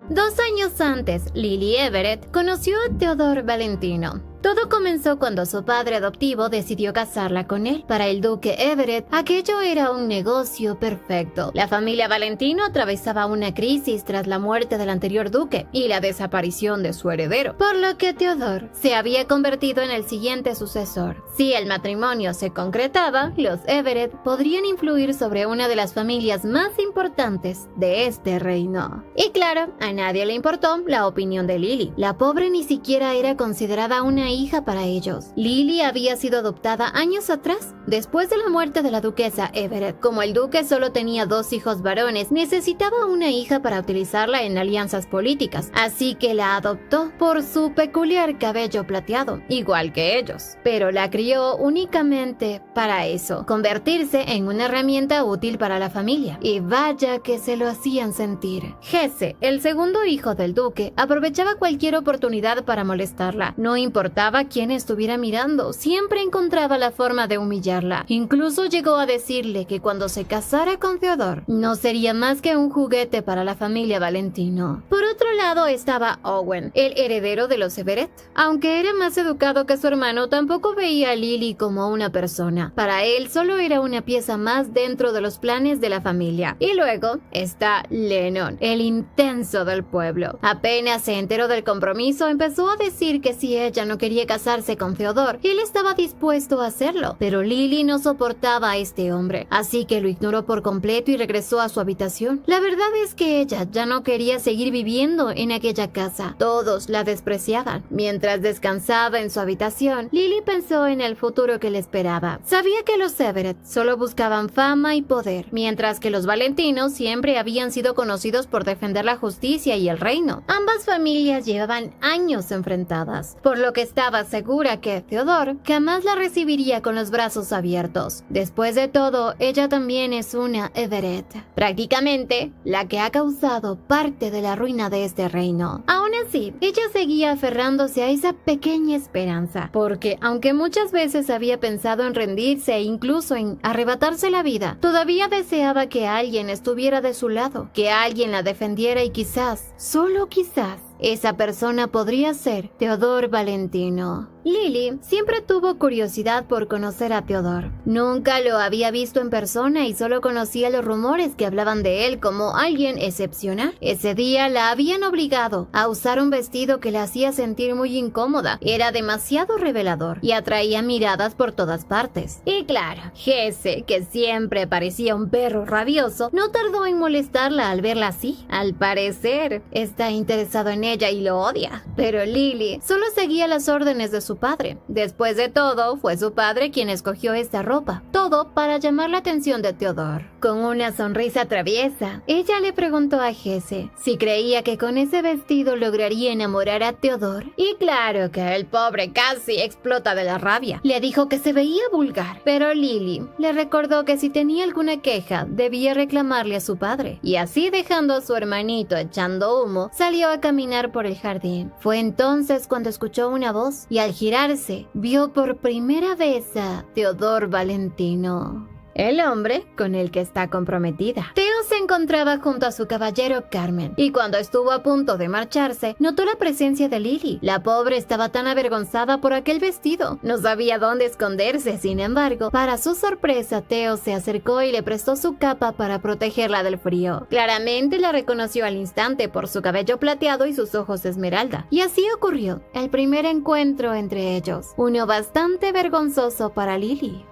2 años antes, Lily Everett conoció a Theodore Valentino. Todo comenzó cuando su padre adoptivo decidió casarla con él. Para el duque Everett, aquello era un negocio perfecto. La familia Valentino atravesaba una crisis tras la muerte del anterior duque y la desaparición de su heredero, por lo que Theodore se había convertido en el siguiente sucesor. Si el matrimonio se concretaba, los Everett podrían influir sobre una de las familias más importantes de este reino. Y claro, a nadie le importó la opinión de Lily. La pobre ni siquiera era considerada una hija para ellos. Lily había sido adoptada años atrás, después de la muerte de la duquesa Everett. Como el duque solo tenía 2 hijos varones, necesitaba una hija para utilizarla en alianzas políticas, así que la adoptó por su peculiar cabello plateado, igual que ellos. Pero la crió únicamente para eso, convertirse en una herramienta útil para la familia. Y vaya que se lo hacían sentir. Jesse, el segundo hijo del duque, aprovechaba cualquier oportunidad para molestarla. No importaba quién estuviera mirando, siempre encontraba la forma de humillarla. Incluso llegó a decirle que cuando se casara con Theodore, no sería más que un juguete para la familia Valentino. Por otro lado estaba Owen, el heredero de los Everett. Aunque era más educado que su hermano, tampoco veía a Lily como una persona. Para él solo era una pieza más dentro de los planes de la familia. Y luego está Lennon, el intenso del pueblo. Apenas se enteró del compromiso, empezó a decir que si ella no quería casarse con Theodore, él estaba dispuesto a hacerlo, pero Lily no soportaba a este hombre, así que lo ignoró por completo y regresó a su habitación. La verdad es que ella ya no quería seguir viviendo en aquella casa. Todos la despreciaban. Mientras descansaba en su habitación, Lily pensó en el futuro que le esperaba. Sabía que los Everett solo buscaban fama y poder, mientras que los Valentinos siempre habían sido conocidos por defender la justicia y el reino. Ambas familias llevaban años enfrentadas, por lo que estaba segura que Theodore jamás la recibiría con los brazos abiertos. Después de todo, ella también es una Everett, prácticamente la que ha causado parte de la ruina de este reino. Aún así, ella seguía aferrándose a esa pequeña esperanza, porque aunque muchas veces había pensado en rendirse e incluso en arrebatarse la vida, todavía deseaba que alguien estuviera de su lado, que alguien la defendiera y quizás, solo quizás, esa persona podría ser Theodore Valentino. Lily siempre tuvo curiosidad por conocer a Theodore. Nunca lo había visto en persona y solo conocía los rumores que hablaban de él como alguien excepcional. Ese día la habían obligado a usar un vestido que la hacía sentir muy incómoda. Era demasiado revelador y atraía miradas por todas partes. Y claro, Jesse, que siempre parecía un perro rabioso, no tardó en molestarla al verla así. Al parecer, está interesado en ella y lo odia. Pero Lily solo seguía las órdenes de su padre. Después de todo, fue su padre quien escogió esta ropa. Todo para llamar la atención de Theodore. Con una sonrisa traviesa, ella le preguntó a Jesse si creía que con ese vestido lograría enamorar a Theodore. Y claro que el pobre casi explota de la rabia. Le dijo que se veía vulgar. Pero Lily le recordó que si tenía alguna queja, debía reclamarle a su padre. Y así, dejando a su hermanito echando humo, salió a caminar por el jardín. Fue entonces cuando escuchó una voz y al girarse, vio por primera vez a Theodore Valentino, el hombre con el que está comprometida. Theo se encontraba junto a su caballero Carmen, y cuando estuvo a punto de marcharse, notó la presencia de Lily. La pobre estaba tan avergonzada por aquel vestido. No sabía dónde esconderse. Sin embargo, para su sorpresa, Theo se acercó y le prestó su capa para protegerla del frío. Claramente la reconoció al instante por su cabello plateado y sus ojos esmeralda. Y así ocurrió el primer encuentro entre ellos, uno bastante vergonzoso para Lily.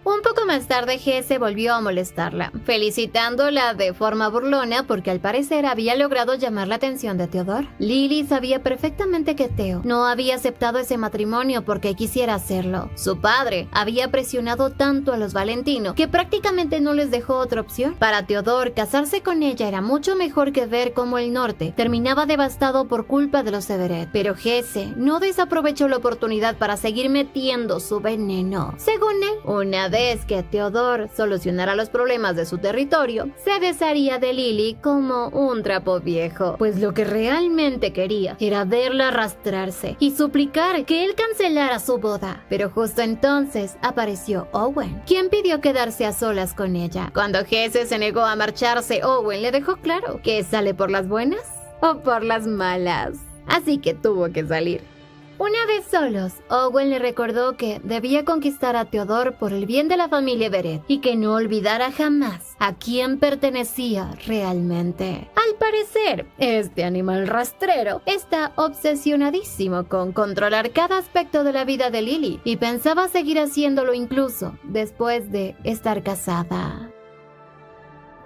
Un poco más tarde, Jesse volvió a molestarla, felicitándola de forma burlona porque al parecer había logrado llamar la atención de Theodore. Lily sabía perfectamente que Theo no había aceptado ese matrimonio porque quisiera hacerlo. Su padre había presionado tanto a los Valentino que prácticamente no les dejó otra opción. Para Theodore, casarse con ella era mucho mejor que ver cómo el norte terminaba devastado por culpa de los Everett. Pero Jesse no desaprovechó la oportunidad para seguir metiendo su veneno. Según él, una vez que Theodore solucionara los problemas de su territorio, se desharía de Lily como un trapo viejo, pues lo que realmente quería era verla arrastrarse y suplicar que él cancelara su boda. Pero justo entonces apareció Owen, quien pidió quedarse a solas con ella. Cuando Jesse se negó a marcharse, Owen le dejó claro que sale por las buenas o por las malas. Así que tuvo que salir. Una vez solos, Owen le recordó que debía conquistar a Theodore por el bien de la familia Everett y que no olvidara jamás a quién pertenecía realmente. Al parecer, este animal rastrero está obsesionadísimo con controlar cada aspecto de la vida de Lily y pensaba seguir haciéndolo incluso después de estar casada.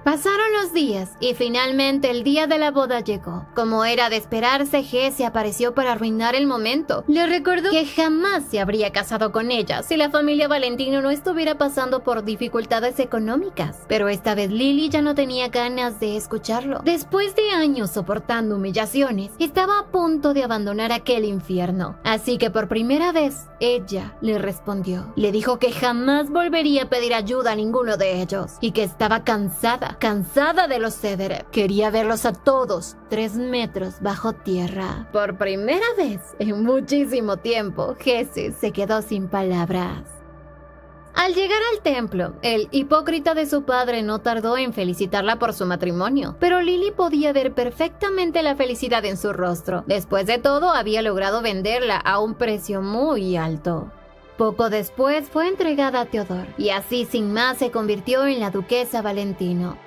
Pasaron los días y finalmente el día de la boda llegó. Como era de esperarse, Jesse apareció para arruinar el momento. Le recordó que jamás se habría casado con ella si la familia Valentino no estuviera pasando por dificultades económicas. Pero esta vez Lily ya no tenía ganas de escucharlo. Después de años soportando humillaciones, estaba a punto de abandonar aquel infierno. Así que por primera vez, ella le respondió. Le dijo que jamás volvería a pedir ayuda a ninguno de ellos y que estaba cansada de los Everett. Quería verlos a todos 3 metros bajo tierra. Por primera vez en muchísimo tiempo, Jesse se quedó sin palabras. Al llegar al templo, el hipócrita de su padre no tardó en felicitarla por su matrimonio, pero Lily podía ver perfectamente la felicidad en su rostro. Después de todo, había logrado venderla a un precio muy alto. Poco después fue entregada a Theodore, y así sin más se convirtió en la duquesa Valentino.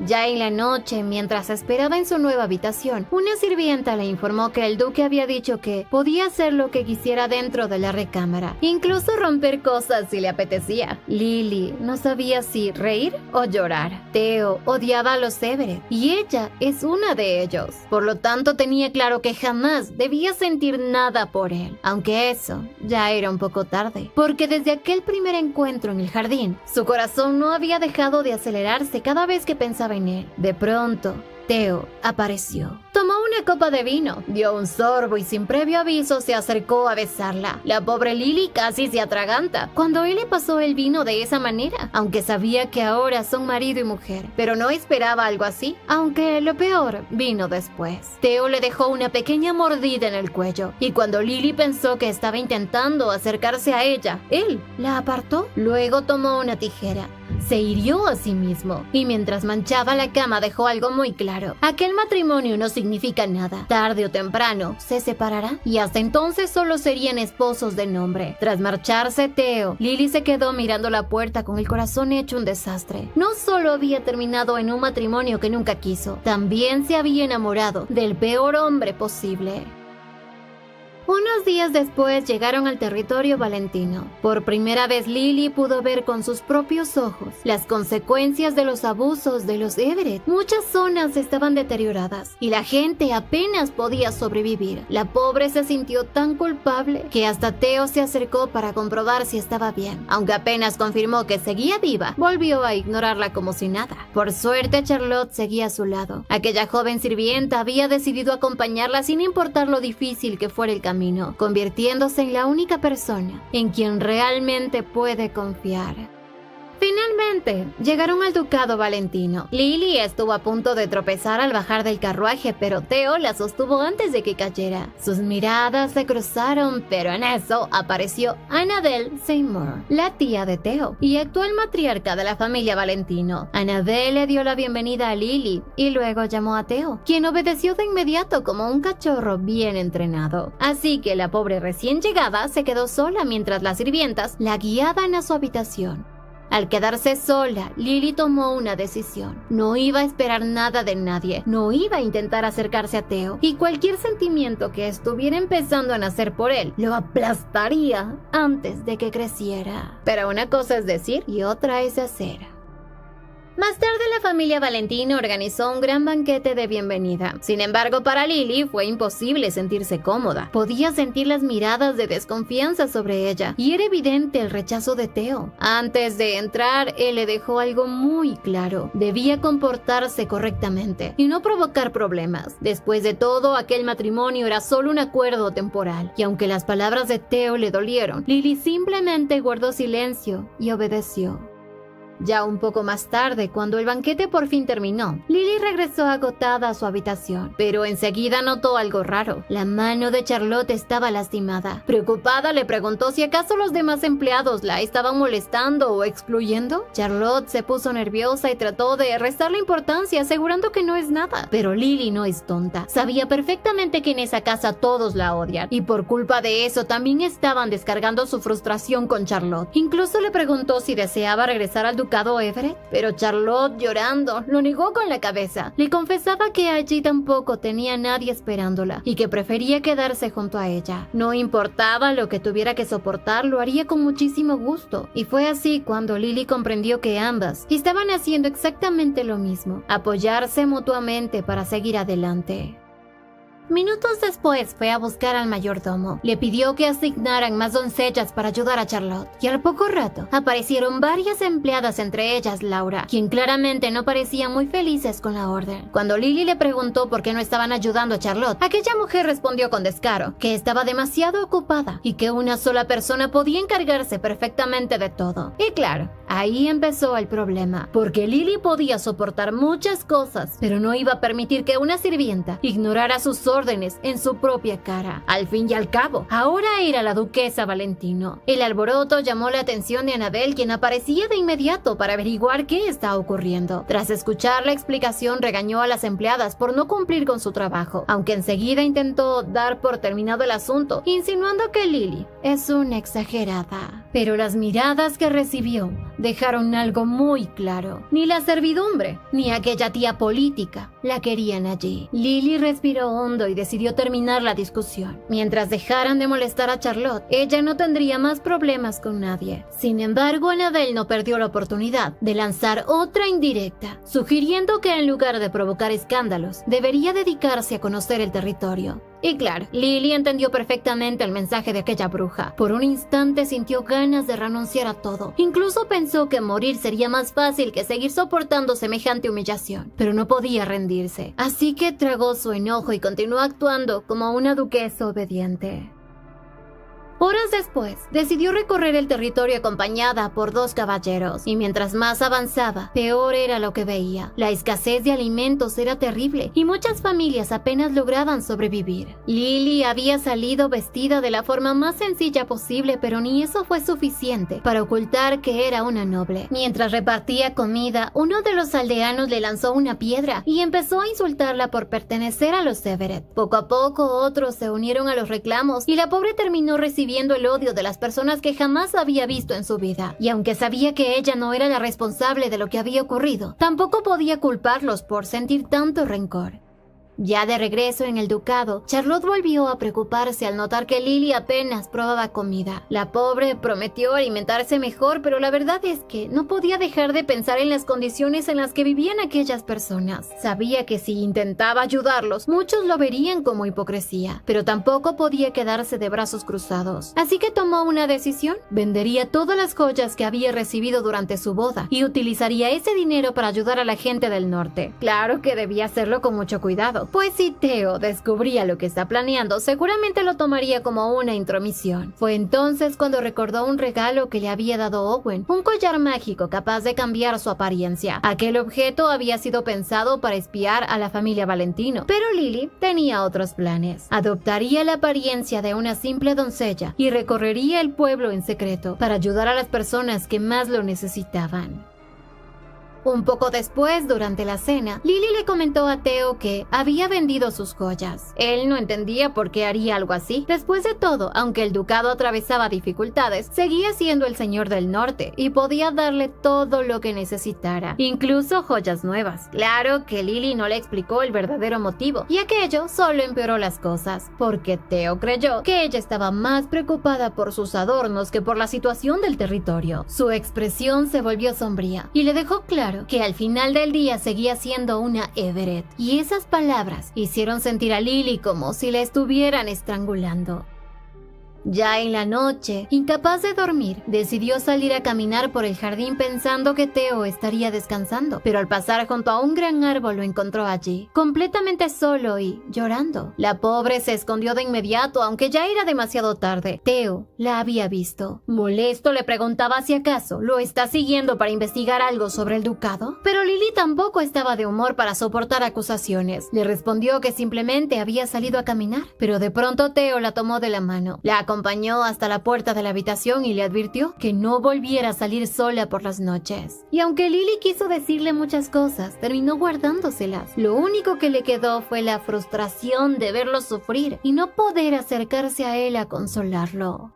Ya en la noche, mientras esperaba en su nueva habitación, una sirvienta le informó que el duque había dicho que podía hacer lo que quisiera dentro de la recámara, incluso romper cosas si le apetecía. Lily no sabía si reír o llorar. Theo odiaba a los Everett, y ella es una de ellos. Por lo tanto, tenía claro que jamás debía sentir nada por él, aunque eso ya era un poco tarde, porque desde aquel primer encuentro en el jardín, su corazón no había dejado de acelerarse cada vez que pensaba en él. De pronto, Theo apareció. Tomó una copa de vino, dio un sorbo y sin previo aviso se acercó a besarla. La pobre Lily casi se atraganta cuando él le pasó el vino de esa manera, aunque sabía que ahora son marido y mujer, pero no esperaba algo así, aunque lo peor vino después. Theo le dejó una pequeña mordida en el cuello y cuando Lily pensó que estaba intentando acercarse a ella, él la apartó. Luego tomó una tijera, se hirió a sí mismo y mientras manchaba la cama dejó algo muy claro: aquel matrimonio no significa nada. Tarde o temprano se separarán y hasta entonces solo serían esposos de nombre. Tras marcharse Theo, Lily se quedó mirando la puerta con el corazón hecho un desastre. No solo había terminado en un matrimonio que nunca quiso, también se había enamorado del peor hombre posible. Unos días después llegaron al territorio valentino. Por primera vez Lily pudo ver con sus propios ojos las consecuencias de los abusos de los Everett. Muchas zonas estaban deterioradas y la gente apenas podía sobrevivir. La pobre se sintió tan culpable que hasta Theo se acercó para comprobar si estaba bien. Aunque apenas confirmó que seguía viva, volvió a ignorarla como si nada. Por suerte Charlotte seguía a su lado. Aquella joven sirvienta había decidido acompañarla sin importar lo difícil que fuera el camino, convirtiéndose en la única persona en quien realmente puede confiar. Finalmente, llegaron al ducado valentino. Lily estuvo a punto de tropezar al bajar del carruaje, pero Theo la sostuvo antes de que cayera. Sus miradas se cruzaron, pero en eso apareció Annabelle Seymour, la tía de Theo y actual matriarca de la familia Valentino. Annabelle le dio la bienvenida a Lily y luego llamó a Theo, quien obedeció de inmediato como un cachorro bien entrenado. Así que la pobre recién llegada se quedó sola mientras las sirvientas la guiaban a su habitación. Al quedarse sola, Lily tomó una decisión. No iba a esperar nada de nadie, no iba a intentar acercarse a Theo, y cualquier sentimiento que estuviera empezando a nacer por él, lo aplastaría antes de que creciera. Pero una cosa es decir y otra es hacer. Más tarde la familia Valentino organizó un gran banquete de bienvenida. Sin embargo, para Lily fue imposible sentirse cómoda. Podía sentir las miradas de desconfianza sobre ella y era evidente el rechazo de Theo. Antes de entrar, él le dejó algo muy claro: debía comportarse correctamente y no provocar problemas. Después de todo, aquel matrimonio era solo un acuerdo temporal, y aunque las palabras de Theo le dolieron, Lily simplemente guardó silencio y obedeció. Ya un poco más tarde, cuando el banquete por fin terminó, Lily regresó agotada a su habitación, pero enseguida notó algo raro. La mano de Charlotte estaba lastimada. Preocupada, le preguntó si acaso los demás empleados la estaban molestando o excluyendo. Charlotte se puso nerviosa y trató de restarle importancia, asegurando que no es nada. Pero Lily no es tonta. Sabía perfectamente que en esa casa todos la odian, y por culpa de eso también estaban descargando su frustración con Charlotte. Incluso le preguntó si deseaba regresar al ducado Everett, pero Charlotte, llorando, lo negó con la cabeza. Le confesaba que allí tampoco tenía nadie esperándola y que prefería quedarse junto a ella. No importaba lo que tuviera que soportar, lo haría con muchísimo gusto. Y fue así cuando Lily comprendió que ambas estaban haciendo exactamente lo mismo, apoyarse mutuamente para seguir adelante. Minutos después fue a buscar al mayordomo. Le pidió que asignaran más doncellas para ayudar a Charlotte. Y al poco rato aparecieron varias empleadas, entre ellas Laura, quien claramente no parecía muy felices con la orden. Cuando Lily le preguntó por qué no estaban ayudando a Charlotte, aquella mujer respondió con descaro que estaba demasiado ocupada y que una sola persona podía encargarse perfectamente de todo. Y claro, ahí empezó el problema, porque Lily podía soportar muchas cosas, pero no iba a permitir que una sirvienta ignorara sus órdenes en su propia cara. Al fin y al cabo, ahora era la duquesa Valentino. El alboroto llamó la atención de Annabel, quien aparecía de inmediato para averiguar qué está ocurriendo. Tras escuchar la explicación, regañó a las empleadas por no cumplir con su trabajo, aunque enseguida intentó dar por terminado el asunto, insinuando que Lily es una exagerada. Pero las miradas que recibió dejaron algo muy claro. Ni la servidumbre, ni aquella tía política la querían allí. Lily respiró hondo y decidió terminar la discusión. Mientras dejaran de molestar a Charlotte, ella no tendría más problemas con nadie. Sin embargo, Annabel no perdió la oportunidad de lanzar otra indirecta, sugiriendo que en lugar de provocar escándalos, debería dedicarse a conocer el territorio. Y claro, Lily entendió perfectamente el mensaje de aquella bruja. Por un instante sintió ganas de renunciar a todo. Incluso pensó que morir sería más fácil que seguir soportando semejante humillación. Pero no podía rendirse. Así que tragó su enojo y continuó actuando como una duquesa obediente. Horas después, decidió recorrer el territorio acompañada por 2 caballeros, y mientras más avanzaba, peor era lo que veía. La escasez de alimentos era terrible, y muchas familias apenas lograban sobrevivir. Lily había salido vestida de la forma más sencilla posible, pero ni eso fue suficiente para ocultar que era una noble. Mientras repartía comida, uno de los aldeanos le lanzó una piedra y empezó a insultarla por pertenecer a los Everett. Poco a poco, otros se unieron a los reclamos, y la pobre terminó recibiendo el odio de las personas que jamás había visto en su vida. Y aunque sabía que ella no era la responsable de lo que había ocurrido, tampoco podía culparlos por sentir tanto rencor. Ya de regreso en el ducado, Charlotte volvió a preocuparse al notar que Lily apenas probaba comida. La pobre prometió alimentarse mejor, pero la verdad es que no podía dejar de pensar en las condiciones en las que vivían aquellas personas. Sabía que si intentaba ayudarlos, muchos lo verían como hipocresía, pero tampoco podía quedarse de brazos cruzados. Así que tomó una decisión. Vendería todas las joyas que había recibido durante su boda y utilizaría ese dinero para ayudar a la gente del norte. Claro que debía hacerlo con mucho cuidado, pues si Theo descubría lo que está planeando, seguramente lo tomaría como una intromisión. Fue entonces cuando recordó un regalo que le había dado Owen, un collar mágico capaz de cambiar su apariencia. Aquel objeto había sido pensado para espiar a la familia Valentino, pero Lily tenía otros planes. Adoptaría la apariencia de una simple doncella y recorrería el pueblo en secreto para ayudar a las personas que más lo necesitaban. Un poco después, durante la cena, Lily le comentó a Theo que había vendido sus joyas. Él no entendía por qué haría algo así. Después de todo, aunque el ducado atravesaba dificultades, seguía siendo el señor del norte y podía darle todo lo que necesitara, incluso joyas nuevas. Claro que Lily no le explicó el verdadero motivo, y aquello solo empeoró las cosas, porque Theo creyó que ella estaba más preocupada por sus adornos que por la situación del territorio. Su expresión se volvió sombría y le dejó claro que al final del día seguía siendo una Everett, y esas palabras hicieron sentir a Lily como si la estuvieran estrangulando. Ya en la noche, incapaz de dormir, decidió salir a caminar por el jardín pensando que Theo estaría descansando, pero al pasar junto a un gran árbol lo encontró allí, completamente solo y llorando. La pobre se escondió de inmediato, aunque ya era demasiado tarde. Theo la había visto. Molesto le preguntaba si acaso lo está siguiendo para investigar algo sobre el ducado, pero Lily tampoco estaba de humor para soportar acusaciones. Le respondió que simplemente había salido a caminar, pero de pronto Theo la tomó de la mano, la acompañó hasta la puerta de la habitación y le advirtió que no volviera a salir sola por las noches. Y aunque Lily quiso decirle muchas cosas, terminó guardándoselas. Lo único que le quedó fue la frustración de verlo sufrir y no poder acercarse a él a consolarlo.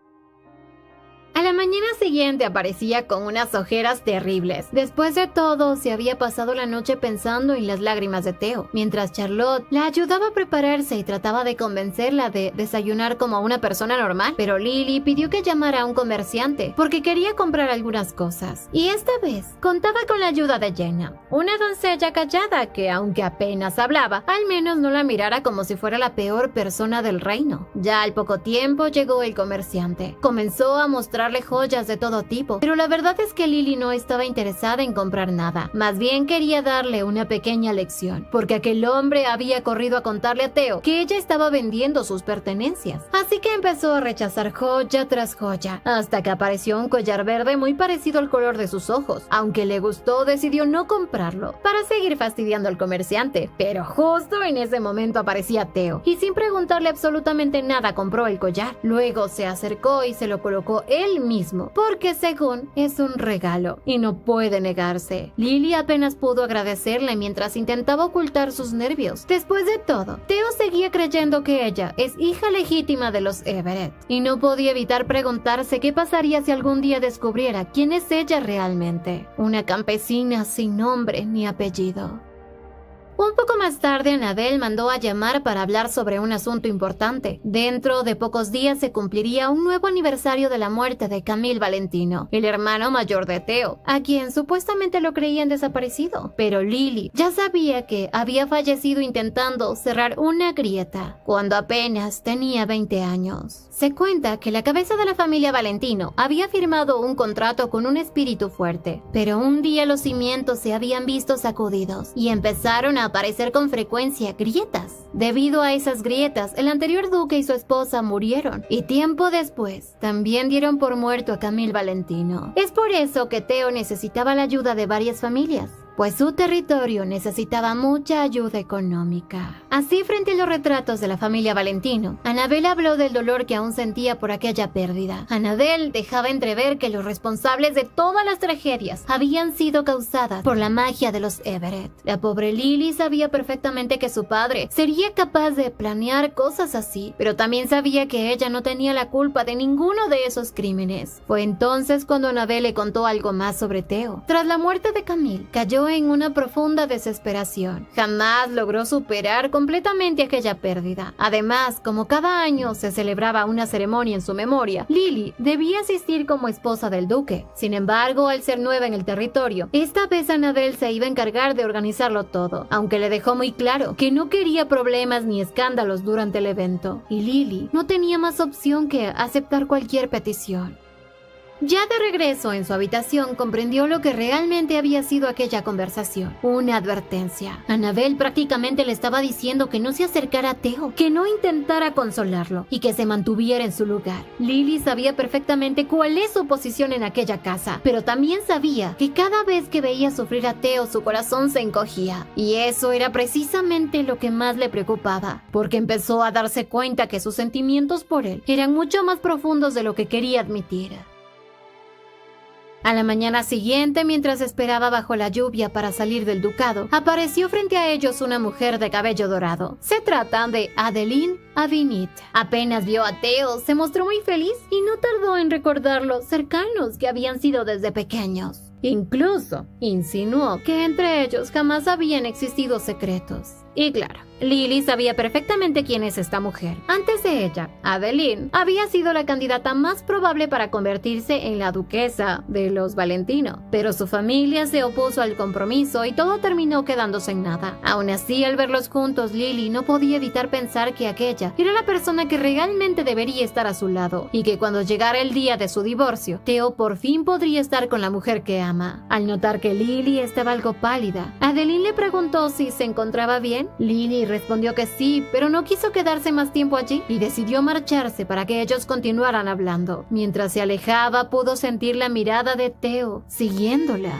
A la mañana siguiente aparecía con unas ojeras terribles. Después de todo, se había pasado la noche pensando en las lágrimas de Theo, mientras Charlotte la ayudaba a prepararse y trataba de convencerla de desayunar como una persona normal. Pero Lily pidió que llamara a un comerciante porque quería comprar algunas cosas. Y esta vez contaba con la ayuda de Jenna, una doncella callada que, aunque apenas hablaba, al menos no la mirara como si fuera la peor persona del reino. Ya al poco tiempo llegó el comerciante. Comenzó a mostrarle joyas de todo tipo, pero la verdad es que Lily no estaba interesada en comprar nada. Más bien quería darle una pequeña lección, porque aquel hombre había corrido a contarle a Theo que ella estaba vendiendo sus pertenencias. Así que empezó a rechazar joya tras joya, hasta que apareció un collar verde muy parecido al color de sus ojos. Aunque le gustó, decidió no comprarlo, para seguir fastidiando al comerciante. Pero justo en ese momento aparecía Theo, y sin preguntarle absolutamente nada compró el collar. Luego se acercó y se lo colocó él mismo, porque según es un regalo y no puede negarse. Lily apenas pudo agradecerle mientras intentaba ocultar sus nervios. Después de todo, Theo seguía creyendo que ella es hija legítima de los Everett y no podía evitar preguntarse qué pasaría si algún día descubriera quién es ella realmente, una campesina sin nombre ni apellido. Un poco más tarde, Annabelle mandó a llamar para hablar sobre un asunto importante. Dentro de pocos días se cumpliría un nuevo aniversario de la muerte de Camille Valentino, el hermano mayor de Theo, a quien supuestamente lo creían desaparecido. Pero Lily ya sabía que había fallecido intentando cerrar una grieta cuando apenas tenía 20 años. Se cuenta que la cabeza de la familia Valentino había firmado un contrato con un espíritu fuerte, pero un día los cimientos se habían visto sacudidos y empezaron a aparecer con frecuencia grietas. Debido a esas grietas, el anterior duque y su esposa murieron, y tiempo después también dieron por muerto a Camille Valentino. Es por eso que Theo necesitaba la ayuda de varias familias, pues su territorio necesitaba mucha ayuda económica. Así, frente a los retratos de la familia Valentino, Annabelle habló del dolor que aún sentía por aquella pérdida. Annabelle dejaba entrever que los responsables de todas las tragedias habían sido causadas por la magia de los Everett. La pobre Lily sabía perfectamente que su padre sería capaz de planear cosas así, pero también sabía que ella no tenía la culpa de ninguno de esos crímenes. Fue entonces cuando Annabelle le contó algo más sobre Theo. Tras la muerte de Camille, cayó en una profunda desesperación. Jamás logró superar completamente aquella pérdida. Además, como cada año se celebraba una ceremonia en su memoria, Lily debía asistir como esposa del duque. Sin embargo, al ser nueva en el territorio, esta vez Annabelle se iba a encargar de organizarlo todo, aunque le dejó muy claro que no quería problemas ni escándalos durante el evento, y Lily no tenía más opción que aceptar cualquier petición. Ya de regreso en su habitación, comprendió lo que realmente había sido aquella conversación. Una advertencia. Annabelle prácticamente le estaba diciendo que no se acercara a Theo, que no intentara consolarlo y que se mantuviera en su lugar. Lily sabía perfectamente cuál es su posición en aquella casa, pero también sabía que cada vez que veía sufrir a Theo, su corazón se encogía. Y eso era precisamente lo que más le preocupaba, porque empezó a darse cuenta que sus sentimientos por él eran mucho más profundos de lo que quería admitir. A la mañana siguiente, mientras esperaba bajo la lluvia para salir del ducado, apareció frente a ellos una mujer de cabello dorado. Se trata de Adeline Avinit. Apenas vio a Theo, se mostró muy feliz y no tardó en recordar lo cercanos que habían sido desde pequeños. Incluso insinuó que entre ellos jamás habían existido secretos. Y claro, Lily sabía perfectamente quién es esta mujer. Antes de ella, Adeline había sido la candidata más probable para convertirse en la duquesa de los Valentino, pero su familia se opuso al compromiso y todo terminó quedándose en nada. Aún así, al verlos juntos, Lily no podía evitar pensar que aquella era la persona que realmente debería estar a su lado, y que cuando llegara el día de su divorcio, Theo por fin podría estar con la mujer que ama. Al notar que Lily estaba algo pálida, Adeline le preguntó si se encontraba bien. Lily respondió que sí, pero no quiso quedarse más tiempo allí y decidió marcharse para que ellos continuaran hablando. Mientras se alejaba, pudo sentir la mirada de Theo siguiéndola.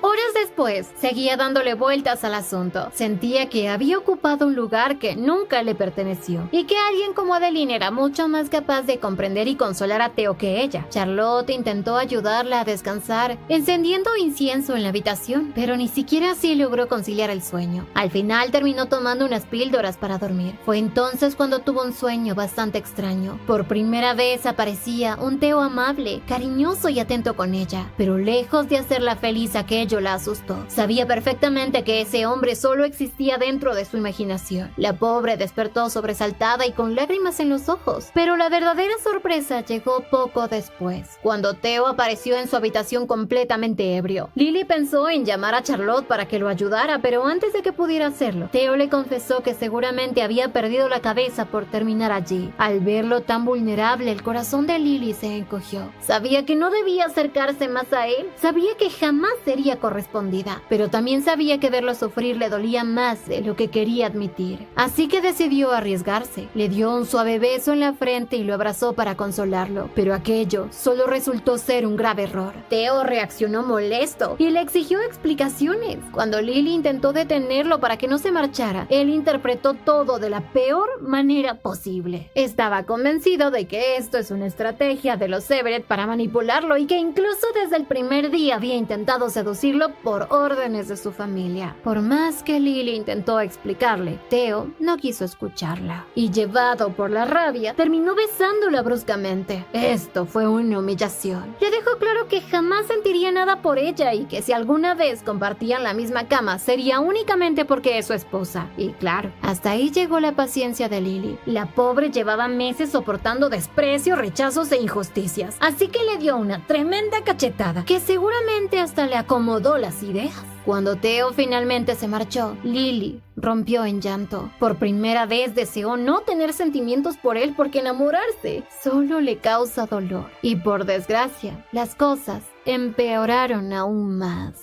Horas después, seguía dándole vueltas al asunto. Sentía que había ocupado un lugar que nunca le perteneció, y que alguien como Adeline era mucho más capaz de comprender y consolar a Theo que ella. Charlotte intentó ayudarla a descansar, encendiendo incienso en la habitación, pero ni siquiera así logró conciliar el sueño. Al final terminó tomando unas píldoras para dormir. Fue entonces cuando tuvo un sueño bastante extraño. Por primera vez aparecía un Theo amable, cariñoso y atento con ella, pero lejos de hacerla feliz, aquello la asustó. Sabía perfectamente que ese hombre solo existía dentro de su imaginación. La pobre despertó sobresaltada y con lágrimas en los ojos, pero la verdadera sorpresa llegó poco después, cuando Theo apareció en su habitación completamente ebrio. Lily pensó en llamar a Charlotte para que lo ayudara, pero antes de que pudiera hacerlo, Theo le confesó que seguramente había perdido la cabeza por terminar allí. Al verlo tan vulnerable, el corazón de Lily se encogió. Sabía que no debía acercarse más a él, sabía que jamás sería correspondida, pero también sabía que verlo sufrir le dolía más de lo que quería admitir. Así que decidió arriesgarse. Le dio un suave beso en la frente y lo abrazó para consolarlo, pero aquello solo resultó ser un grave error. Theo reaccionó molesto y le exigió explicaciones. Cuando Lily intentó detenerlo para que no se marchara, él interpretó todo de la peor manera posible. Estaba convencido de que esto es una estrategia de los Everett para manipularlo, y que incluso desde el primer día había intentado seducirlo por órdenes de su familia. Por más que Lily intentó explicarle, Theo no quiso escucharla, y llevado por la rabia, terminó besándola bruscamente. Esto fue una humillación. Le dejó claro que jamás sentiría nada por ella, y que si alguna vez compartían la misma cama sería únicamente porque es su esposa. Y claro, hasta ahí llegó la paciencia de Lily. La pobre llevaba meses soportando desprecio, rechazos e injusticias, así que le dio una tremenda cachetada que seguramente hasta le acomodó las ideas. Cuando Theo finalmente se marchó, Lily rompió en llanto. Por primera vez deseó no tener sentimientos por él, porque enamorarse solo le causa dolor. Y por desgracia, las cosas empeoraron aún más.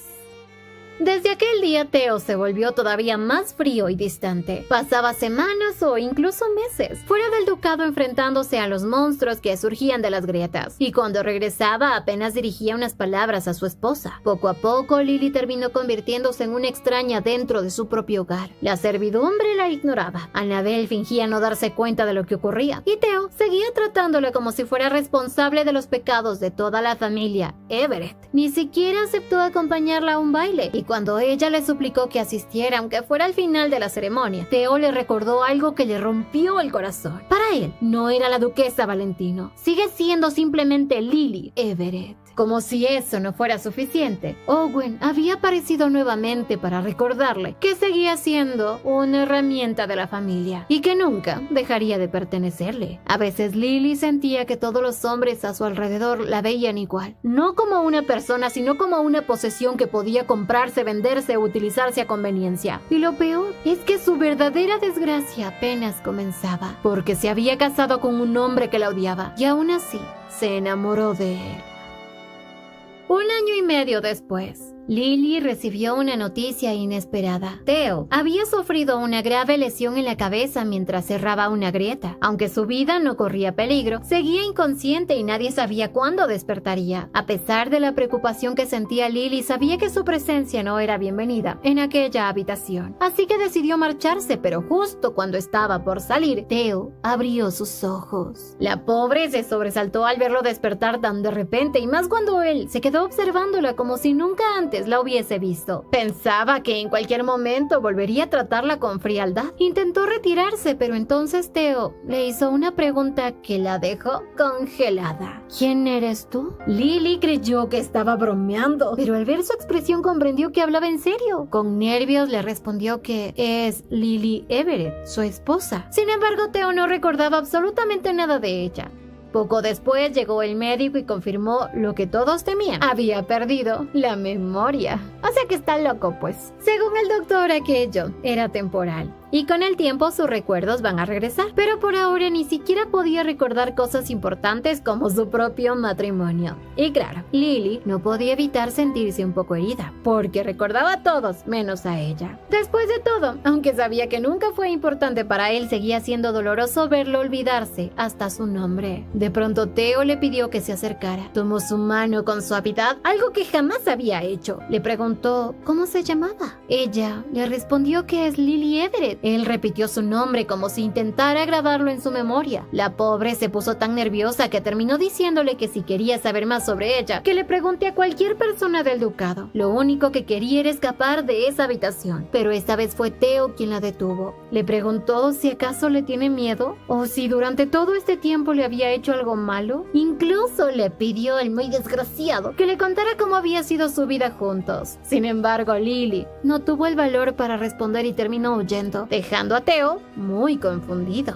Desde aquel día, Theo se volvió todavía más frío y distante. Pasaba semanas o incluso meses fuera del ducado enfrentándose a los monstruos que surgían de las grietas, y cuando regresaba apenas dirigía unas palabras a su esposa. Poco a poco, Lily terminó convirtiéndose en una extraña dentro de su propio hogar. La servidumbre la ignoraba. Annabelle fingía no darse cuenta de lo que ocurría, y Theo seguía tratándola como si fuera responsable de los pecados de toda la familia Everett. Ni siquiera aceptó acompañarla a un baile, y cuando ella le suplicó que asistiera, aunque fuera al final de la ceremonia, Theo le recordó algo que le rompió el corazón. Para él, no era la duquesa Valentino, sigue siendo simplemente Lily Everett. Como si eso no fuera suficiente, Owen había aparecido nuevamente para recordarle que seguía siendo una herramienta de la familia y que nunca dejaría de pertenecerle. A veces Lily sentía que todos los hombres a su alrededor la veían igual, no como una persona, sino como una posesión que podía comprarse, venderse o utilizarse a conveniencia. Y lo peor es que su verdadera desgracia apenas comenzaba, porque se había casado con un hombre que la odiaba y aún así se enamoró de él. 1 año y medio después, Lily recibió una noticia inesperada. Theo había sufrido una grave lesión en la cabeza mientras cerraba una grieta. Aunque su vida no corría peligro, seguía inconsciente y nadie sabía cuándo despertaría. A pesar de la preocupación que sentía, Lily sabía que su presencia no era bienvenida en aquella habitación. Así que decidió marcharse, pero justo cuando estaba por salir, Theo abrió sus ojos. La pobre se sobresaltó al verlo despertar tan de repente, y más cuando él se quedó observándola como si nunca antes antes la hubiese visto. Pensaba que en cualquier momento volvería a tratarla con frialdad. Intentó retirarse, pero entonces Theo le hizo una pregunta que la dejó congelada. ¿Quién eres tú? Lily creyó que estaba bromeando, pero al ver su expresión comprendió que hablaba en serio. Con nervios le respondió que es Lily Everett, su esposa. Sin embargo, Theo no recordaba absolutamente nada de ella. Poco después llegó el médico y confirmó lo que todos temían. Había perdido la memoria. O sea que está loco, pues. Según el doctor, aquello era temporal. Y con el tiempo sus recuerdos van a regresar. Pero por ahora ni siquiera podía recordar cosas importantes como su propio matrimonio. Y claro, Lily no podía evitar sentirse un poco herida, porque recordaba a todos menos a ella. Después de todo, aunque sabía que nunca fue importante para él, seguía siendo doloroso verlo olvidarse hasta su nombre. De pronto Theo le pidió que se acercara. Tomó su mano con suavidad, algo que jamás había hecho. Le preguntó cómo se llamaba. Ella le respondió que es Lily Everett. Él repitió su nombre como si intentara grabarlo en su memoria. La pobre se puso tan nerviosa que terminó diciéndole que si quería saber más sobre ella, que le pregunte a cualquier persona del ducado. Lo único que quería era escapar de esa habitación. Pero esta vez fue Theo quien la detuvo. Le preguntó si acaso le tiene miedo o si durante todo este tiempo le había hecho algo malo. Incluso le pidió al muy desgraciado que le contara cómo había sido su vida juntos. Sin embargo, Lily no tuvo el valor para responder y terminó huyendo, dejando a Theo muy confundido.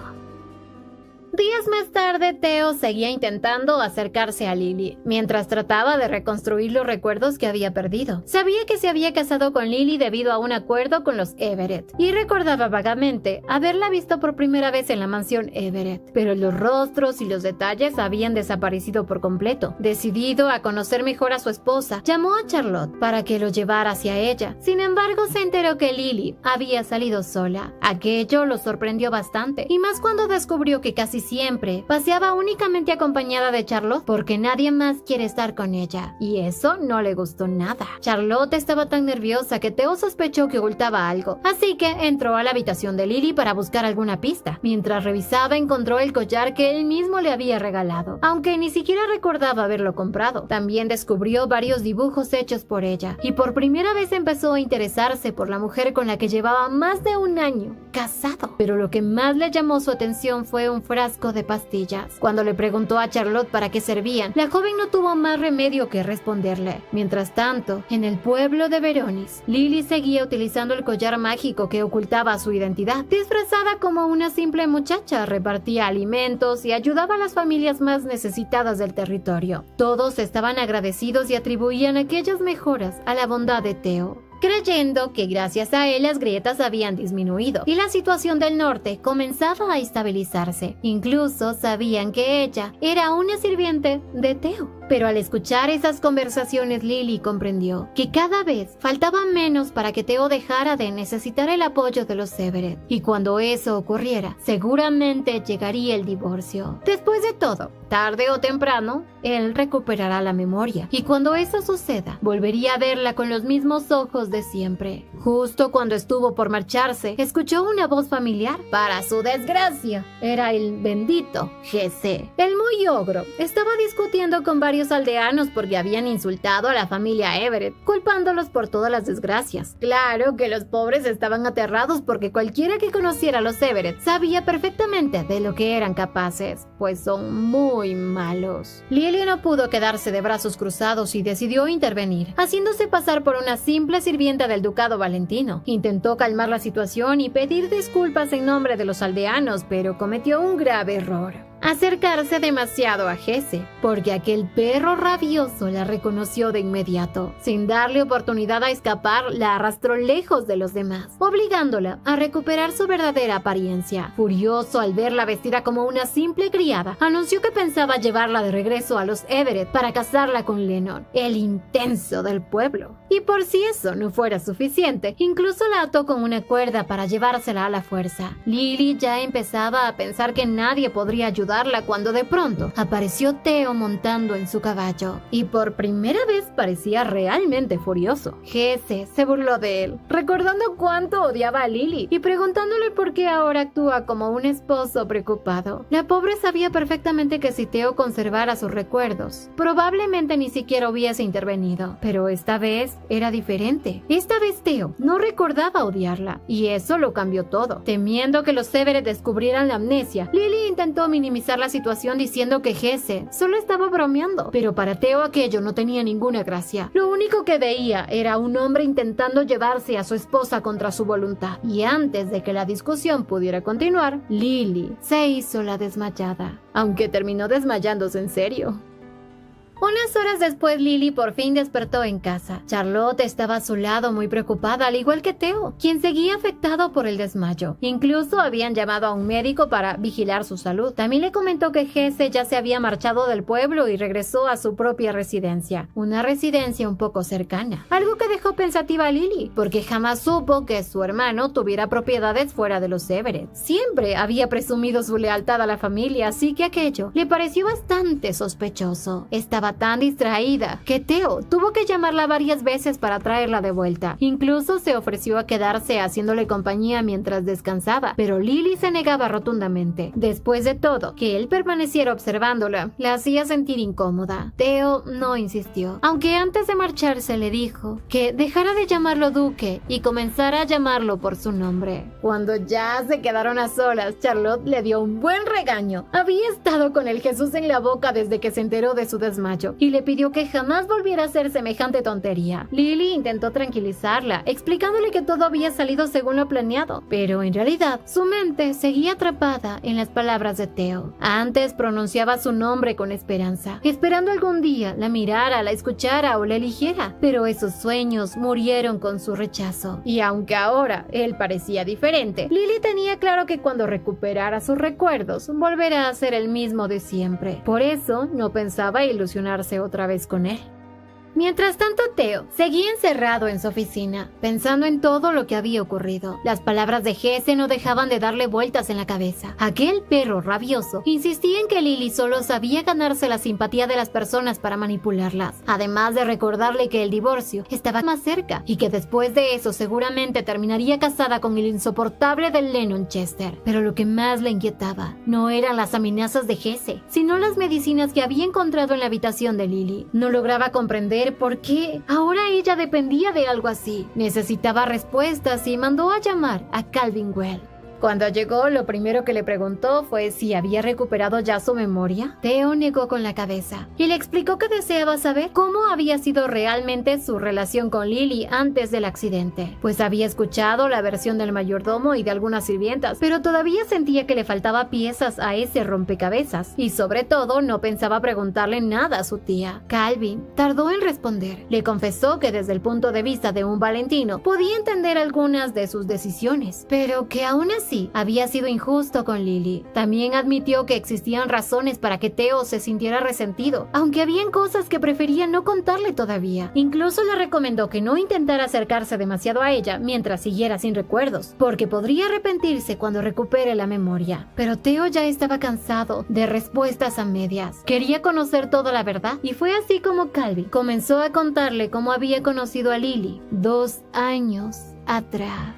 Días más tarde, Theo seguía intentando acercarse a Lily, mientras trataba de reconstruir los recuerdos que había perdido. Sabía que se había casado con Lily debido a un acuerdo con los Everett, y recordaba vagamente haberla visto por primera vez en la mansión Everett, pero los rostros y los detalles habían desaparecido por completo. Decidido a conocer mejor a su esposa, llamó a Charlotte para que lo llevara hacia ella. Sin embargo, se enteró que Lily había salido sola. Aquello lo sorprendió bastante, y más cuando descubrió que casi siempre paseaba únicamente acompañada de Charlotte, porque nadie más quiere estar con ella, y eso no le gustó nada. Charlotte estaba tan nerviosa que Theo sospechó que ocultaba algo, así que entró a la habitación de Lily para buscar alguna pista. Mientras revisaba, encontró el collar que él mismo le había regalado, aunque ni siquiera recordaba haberlo comprado. También descubrió varios dibujos hechos por ella, y por primera vez empezó a interesarse por la mujer con la que llevaba más de un año casado. Pero lo que más le llamó su atención fue un frasco de pastillas. Cuando le preguntó a Charlotte para qué servían, la joven no tuvo más remedio que responderle. Mientras tanto, en el pueblo de Veronis, Lily seguía utilizando el collar mágico que ocultaba su identidad. Disfrazada como una simple muchacha, repartía alimentos y ayudaba a las familias más necesitadas del territorio. Todos estaban agradecidos y atribuían aquellas mejoras a la bondad de Theo, creyendo que gracias a él las grietas habían disminuido y la situación del norte comenzaba a estabilizarse. Incluso sabían que ella era una sirviente de Theo. Pero al escuchar esas conversaciones, Lily comprendió que cada vez faltaba menos para que Theo dejara de necesitar el apoyo de los Everett. Y cuando eso ocurriera, seguramente llegaría el divorcio. Después de todo, tarde o temprano, él recuperará la memoria. Y cuando eso suceda, volvería a verla con los mismos ojos de siempre. Justo cuando estuvo por marcharse, escuchó una voz familiar. Para su desgracia, era el bendito Jesse. El muy ogro estaba discutiendo con varios aldeanos porque habían insultado a la familia Everett, culpándolos por todas las desgracias. Claro que los pobres estaban aterrados porque cualquiera que conociera a los Everett sabía perfectamente de lo que eran capaces, pues son muy malos. Lily no pudo quedarse de brazos cruzados y decidió intervenir, haciéndose pasar por una simple sirvienta del ducado valentino. Intentó calmar la situación y pedir disculpas en nombre de los aldeanos, pero cometió un grave error: acercarse demasiado a Jesse, porque aquel perro rabioso la reconoció de inmediato. Sin darle oportunidad a escapar, la arrastró lejos de los demás, obligándola a recuperar su verdadera apariencia. Furioso al verla vestida como una simple criada, anunció que pensaba llevarla de regreso a los Everett para casarla con Lennon, el intenso del pueblo. Y por si eso no fuera suficiente, incluso la ató con una cuerda para llevársela a la fuerza. Lily ya empezaba a pensar que nadie podría ayudar saludarla cuando de pronto apareció Theo montando en su caballo. Y por primera vez parecía realmente furioso. Jesse se burló de él, recordando cuánto odiaba a Lily y preguntándole por qué ahora actúa como un esposo preocupado. La pobre sabía perfectamente que si Theo conservara sus recuerdos, probablemente ni siquiera hubiese intervenido. Pero esta vez era diferente. Esta vez Theo no recordaba odiarla, y eso lo cambió todo. Temiendo que los Everett descubrieran la amnesia, Lily intentó minimizar la situación diciendo que Jesse solo estaba bromeando, pero para Theo aquello no tenía ninguna gracia. Lo único que veía era un hombre intentando llevarse a su esposa contra su voluntad, y antes de que la discusión pudiera continuar, Lily se hizo la desmayada, aunque terminó desmayándose en serio. Unas horas después, Lily por fin despertó en casa. Charlotte estaba a su lado muy preocupada, al igual que Theo, quien seguía afectado por el desmayo. Incluso habían llamado a un médico para vigilar su salud. También le comentó que Jesse ya se había marchado del pueblo y regresó a su propia residencia, una residencia un poco cercana. Algo que dejó pensativa a Lily, porque jamás supo que su hermano tuviera propiedades fuera de los Everett. Siempre había presumido su lealtad a la familia, así que aquello le pareció bastante sospechoso. Estaba tan distraída que Theo tuvo que llamarla varias veces para traerla de vuelta. Incluso se ofreció a quedarse haciéndole compañía mientras descansaba, pero Lily se negaba rotundamente. Después de todo, que él permaneciera observándola la hacía sentir incómoda. Theo no insistió, aunque antes de marcharse le dijo que dejara de llamarlo Duque y comenzara a llamarlo por su nombre. Cuando ya se quedaron a solas, Charlotte le dio un buen regaño. Había estado con el Jesús en la boca desde que se enteró de su desmayo y le pidió que jamás volviera a hacer semejante tontería. Lily intentó tranquilizarla, explicándole que todo había salido según lo planeado, pero en realidad su mente seguía atrapada en las palabras de Theo. Antes pronunciaba su nombre con esperanza, esperando algún día la mirara, la escuchara o la eligiera, pero esos sueños murieron con su rechazo. Y aunque ahora él parecía diferente, Lily tenía claro que cuando recuperara sus recuerdos volverá a ser el mismo de siempre. Por eso no pensaba ilusionarse otra vez con él. Mientras tanto, Theo seguía encerrado en su oficina, pensando en todo lo que había ocurrido. Las palabras de Jesse no dejaban de darle vueltas en la cabeza. Aquel perro rabioso insistía en que Lily solo sabía ganarse la simpatía de las personas para manipularlas, además de recordarle que el divorcio estaba más cerca y que después de eso seguramente terminaría casada con el insoportable de Lennon Chester. Pero lo que más le inquietaba no eran las amenazas de Jesse, sino las medicinas que había encontrado en la habitación de Lily. No lograba comprender por qué ahora ella dependía de algo así. Necesitaba respuestas y mandó a llamar a Calvin Well. Cuando llegó, lo primero que le preguntó fue si había recuperado ya su memoria. Theo negó con la cabeza y le explicó que deseaba saber cómo había sido realmente su relación con Lily antes del accidente, pues había escuchado la versión del mayordomo y de algunas sirvientas, pero todavía sentía que le faltaba piezas a ese rompecabezas y sobre todo no pensaba preguntarle nada a su tía. Calvin tardó en responder. Le confesó que desde el punto de vista de un Valentino podía entender algunas de sus decisiones, pero que aún así había sido injusto con Lily. También admitió que existían razones para que Theo se sintiera resentido, aunque habían cosas que prefería no contarle todavía. Incluso le recomendó que no intentara acercarse demasiado a ella mientras siguiera sin recuerdos, porque podría arrepentirse cuando recupere la memoria. Pero Theo ya estaba cansado de respuestas a medias. Quería conocer toda la verdad, y fue así como Calvin comenzó a contarle cómo había conocido a Lily 2 años atrás.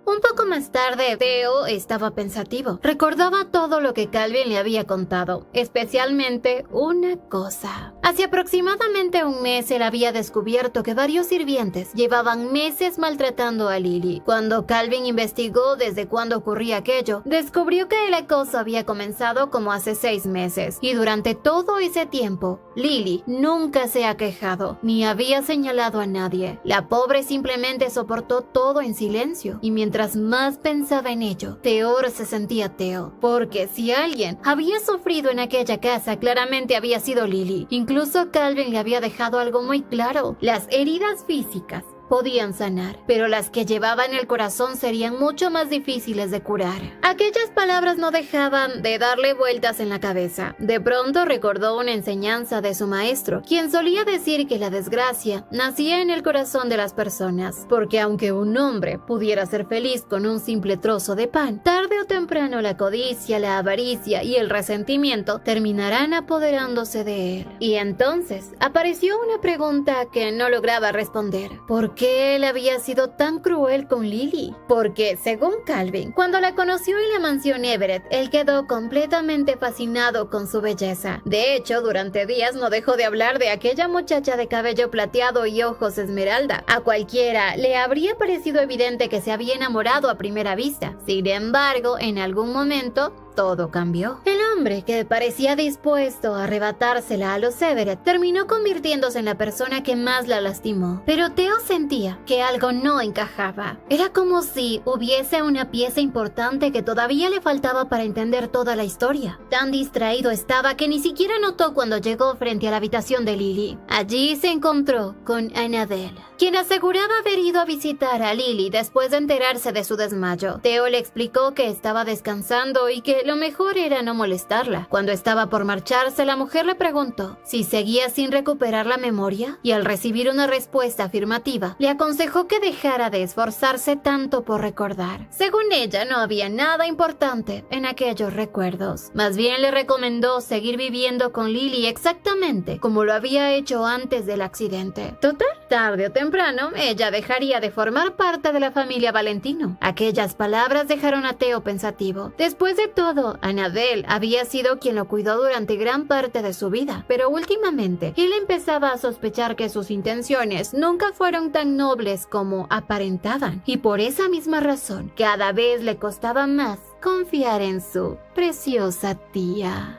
Un poco más tarde, Theo estaba pensativo. Recordaba todo lo que Calvin le había contado, especialmente una cosa. Hace aproximadamente un mes él había descubierto que varios sirvientes llevaban meses maltratando a Lily. Cuando Calvin investigó desde cuándo ocurría aquello, descubrió que el acoso había comenzado como hace 6 meses. Y durante todo ese tiempo, Lily nunca se ha quejado, ni había señalado a nadie. La pobre simplemente soportó todo en silencio, y mientras más pensaba en ello, peor se sentía Theo, porque si alguien había sufrido en aquella casa, claramente había sido Lily. Incluso Calvin le había dejado algo muy claro: las heridas físicas podían sanar, pero las que llevaba en el corazón serían mucho más difíciles de curar. Aquellas palabras no dejaban de darle vueltas en la cabeza. De pronto recordó una enseñanza de su maestro, quien solía decir que la desgracia nacía en el corazón de las personas, porque aunque un hombre pudiera ser feliz con un simple trozo de pan, tarde o temprano la codicia, la avaricia y el resentimiento terminarán apoderándose de él. Y entonces apareció una pregunta que no lograba responder. ¿Por qué él había sido tan cruel con Lily? Porque, según Calvin, cuando la conoció en la mansión Everett, él quedó completamente fascinado con su belleza. De hecho, durante días no dejó de hablar de aquella muchacha de cabello plateado y ojos esmeralda. A cualquiera le habría parecido evidente que se había enamorado a primera vista. Sin embargo, en algún momento todo cambió. El hombre, que parecía dispuesto a arrebatársela a los Everett, terminó convirtiéndose en la persona que más la lastimó. Pero Theo sentía que algo no encajaba. Era como si hubiese una pieza importante que todavía le faltaba para entender toda la historia. Tan distraído estaba que ni siquiera notó cuando llegó frente a la habitación de Lily. Allí se encontró con Annabelle, quien aseguraba haber ido a visitar a Lily después de enterarse de su desmayo. Theo le explicó que estaba descansando y que lo mejor era no molestarla. Cuando estaba por marcharse, la mujer le preguntó si seguía sin recuperar la memoria, y al recibir una respuesta afirmativa, le aconsejó que dejara de esforzarse tanto por recordar. Según ella, no había nada importante en aquellos recuerdos. Más bien le recomendó seguir viviendo con Lily exactamente como lo había hecho antes del accidente. Total, tarde o temprano, ella dejaría de formar parte de la familia Valentino. Aquellas palabras dejaron a Theo pensativo. Después de todo, Annabelle había sido quien lo cuidó durante gran parte de su vida, pero últimamente él empezaba a sospechar que sus intenciones nunca fueron tan nobles como aparentaban, y por esa misma razón cada vez le costaba más confiar en su preciosa tía.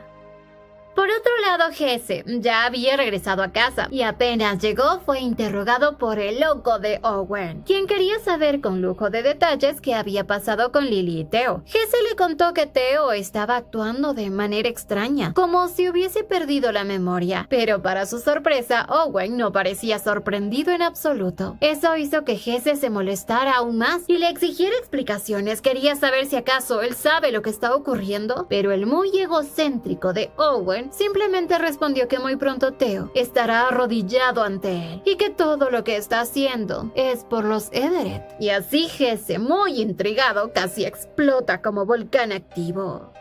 Por otro lado, Jesse ya había regresado a casa y apenas llegó fue interrogado por el loco de Owen, quien quería saber con lujo de detalles qué había pasado con Lily y Theo. Jesse le contó que Theo estaba actuando de manera extraña, como si hubiese perdido la memoria, pero para su sorpresa, Owen no parecía sorprendido en absoluto. Eso hizo que Jesse se molestara aún más y le exigiera explicaciones. Quería saber si acaso él sabe lo que está ocurriendo, pero el muy egocéntrico de Owen simplemente respondió que muy pronto Theo estará arrodillado ante él y que todo lo que está haciendo es por los Everett. Y así Jesse, muy intrigado, casi explota como volcán activo.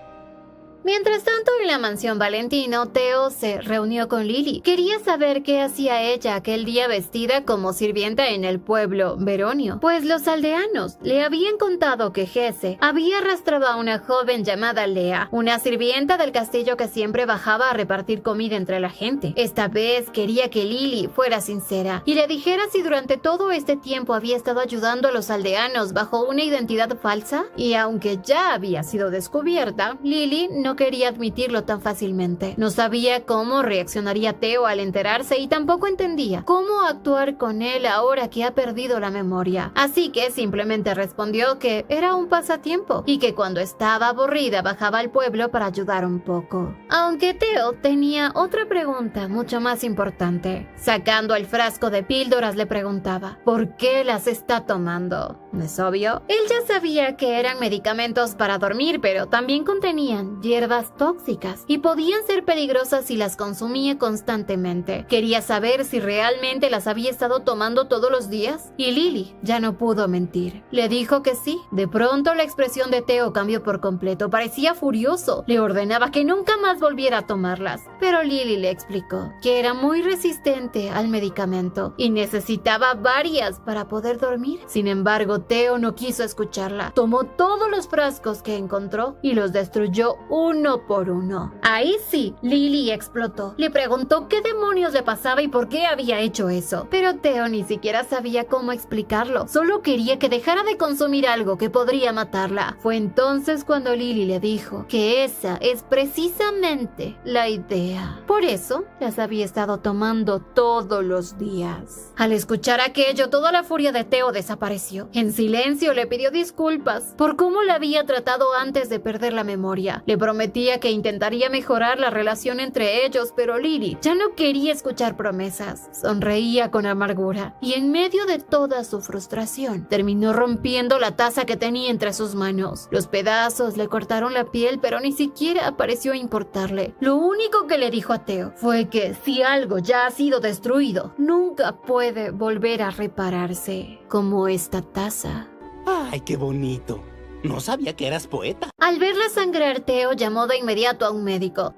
Mientras tanto, en la mansión Valentino, Theo se reunió con Lily. Quería saber qué hacía ella aquel día vestida como sirvienta en el pueblo Veronio, pues los aldeanos le habían contado que Jesse había arrastrado a una joven llamada Lea, una sirvienta del castillo que siempre bajaba a repartir comida entre la gente. Esta vez quería que Lily fuera sincera y le dijera si durante todo este tiempo había estado ayudando a los aldeanos bajo una identidad falsa, y aunque ya había sido descubierta, Lily no quería admitirlo tan fácilmente. No sabía cómo reaccionaría Theo al enterarse y tampoco entendía cómo actuar con él ahora que ha perdido la memoria. Así que simplemente respondió que era un pasatiempo y que cuando estaba aburrida bajaba al pueblo para ayudar un poco. Aunque Theo tenía otra pregunta mucho más importante. Sacando el frasco de píldoras le preguntaba ¿por qué las está tomando? ¿No es obvio? Él ya sabía que eran medicamentos para dormir, pero también contenían hierbas tóxicas y podían ser peligrosas si las consumía constantemente. Quería saber si realmente las había estado tomando todos los días, y Lily ya no pudo mentir. Le dijo que sí. De pronto la expresión de Theo cambió por completo. Parecía furioso. Le ordenaba que nunca más volviera a tomarlas. Pero Lily le explicó que era muy resistente al medicamento y necesitaba varias para poder dormir. Sin embargo, Theo no quiso escucharla. Tomó todos los frascos que encontró y los destruyó uno por uno. Ahí sí, Lily explotó. Le preguntó qué demonios le pasaba y por qué había hecho eso. Pero Theo ni siquiera sabía cómo explicarlo. Solo quería que dejara de consumir algo que podría matarla. Fue entonces cuando Lily le dijo que esa es precisamente la idea. Por eso las había estado tomando todos los días. Al escuchar aquello, toda la furia de Theo desapareció. En silencio le pidió disculpas por cómo la había tratado antes de perder la memoria. Le prometía que intentaría mejorar la relación entre ellos, pero Lily ya no quería escuchar promesas. Sonreía con amargura y en medio de toda su frustración terminó rompiendo la taza que tenía entre sus manos. Los pedazos le cortaron la piel, pero ni siquiera pareció importarle. Lo único que le dijo a Theo fue que si algo ya ha sido destruido, nunca puede volver a repararse, como esta taza. ¡Ay, qué bonito! No sabía que eras poeta. Al verla sangrar, Theo llamó de inmediato a un médico.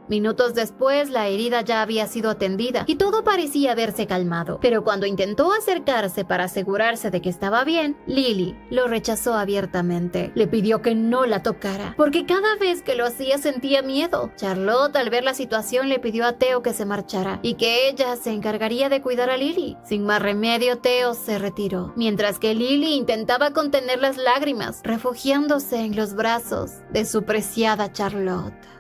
Minutos después, la herida ya había sido atendida y todo parecía haberse calmado. Pero cuando intentó acercarse para asegurarse de que estaba bien, Lily lo rechazó abiertamente. Le pidió que no la tocara, porque cada vez que lo hacía sentía miedo. Charlotte, al ver la situación, le pidió a Theo que se marchara y que ella se encargaría de cuidar a Lily. Sin más remedio, Theo se retiró, mientras que Lily intentaba contener las lágrimas, refugiándose en los brazos de su preciada Charlotte.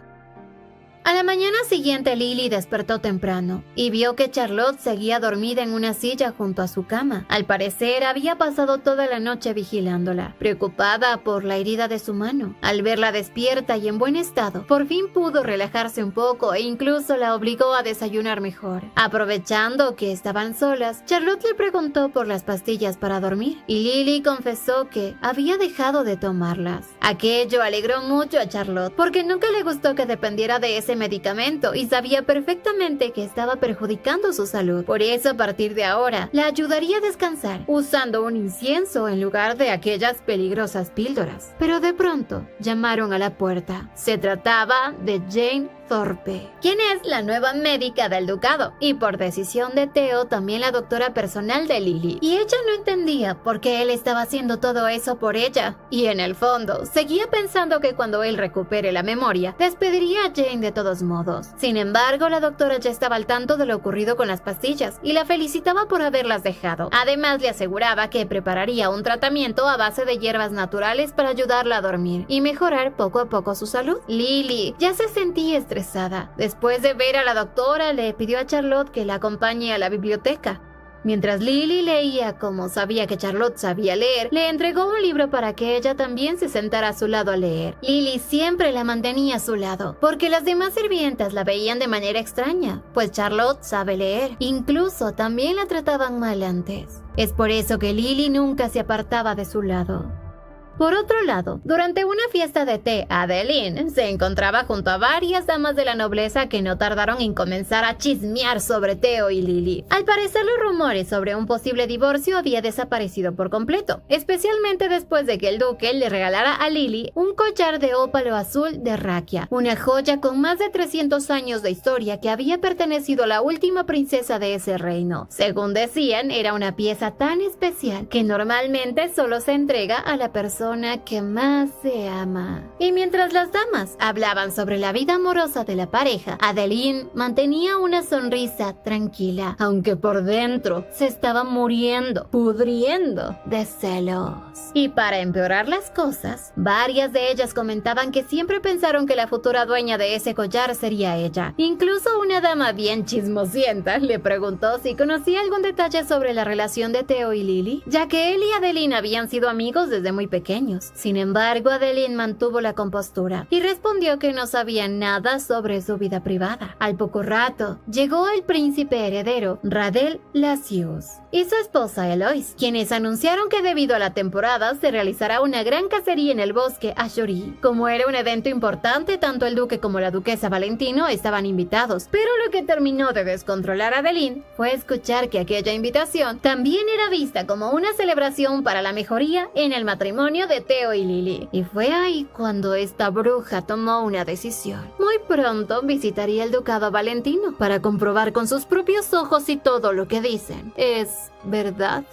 A la mañana siguiente, Lily despertó temprano y vio que Charlotte seguía dormida en una silla junto a su cama. Al parecer, había pasado toda la noche vigilándola, preocupada por la herida de su mano. Al verla despierta y en buen estado, por fin pudo relajarse un poco e incluso la obligó a desayunar mejor. Aprovechando que estaban solas, Charlotte le preguntó por las pastillas para dormir y Lily confesó que había dejado de tomarlas. Aquello alegró mucho a Charlotte porque nunca le gustó que dependiera de ese medicamento y sabía perfectamente que estaba perjudicando su salud. Por eso, a partir de ahora, la ayudaría a descansar usando un incienso en lugar de aquellas peligrosas píldoras. Pero de pronto, llamaron a la puerta. Se trataba de Jane Thorpe, quien es la nueva médica del ducado y por decisión de Theo también la doctora personal de Lily. Y ella no entendía por qué él estaba haciendo todo eso por ella. Y en el fondo, seguía pensando que cuando él recupere la memoria, despediría a Jane de todos modos. Sin embargo, la doctora ya estaba al tanto de lo ocurrido con las pastillas y la felicitaba por haberlas dejado. Además, le aseguraba que prepararía un tratamiento a base de hierbas naturales para ayudarla a dormir y mejorar poco a poco su salud. Lily ya se sentía estresada. Después de ver a la doctora, le pidió a Charlotte que la acompañe a la biblioteca. Mientras Lily leía, como sabía que Charlotte sabía leer, le entregó un libro para que ella también se sentara a su lado a leer. Lily siempre la mantenía a su lado, porque las demás sirvientas la veían de manera extraña, pues Charlotte sabe leer. Incluso también la trataban mal antes. Es por eso que Lily nunca se apartaba de su lado. Por otro lado, durante una fiesta de té, Adeline se encontraba junto a varias damas de la nobleza que no tardaron en comenzar a chismear sobre Theo y Lily. Al parecer, los rumores sobre un posible divorcio había desaparecido por completo, especialmente después de que el duque le regalara a Lily un collar de ópalo azul de Rakia, una joya con más de 300 años de historia que había pertenecido a la última princesa de ese reino. Según decían, era una pieza tan especial que normalmente solo se entrega a la persona que más se ama. Y mientras las damas hablaban sobre la vida amorosa de la pareja, Adeline mantenía una sonrisa tranquila, aunque por dentro se estaba muriendo, pudriendo de celos. Y para empeorar las cosas, varias de ellas comentaban que siempre pensaron que la futura dueña de ese collar sería ella. Incluso una dama bien chismosienta le preguntó si conocía algún detalle sobre la relación de Theo y Lily, ya que él y Adeline habían sido amigos desde muy pequeños. Sin embargo, Adeline mantuvo la compostura y respondió que no sabía nada sobre su vida privada. Al poco rato, llegó el príncipe heredero, Radel Lasius, y su esposa Eloise, quienes anunciaron que debido a la temporada se realizará una gran cacería en el bosque Ashuri. Como era un evento importante, tanto el duque como la duquesa Valentino estaban invitados, pero lo que terminó de descontrolar a Adeline fue escuchar que aquella invitación también era vista como una celebración para la mejoría en el matrimonio de Theo y Lily. Y fue ahí cuando esta bruja tomó una decisión. Muy pronto visitaría el ducado Valentino para comprobar con sus propios ojos si todo lo que dicen es verdad.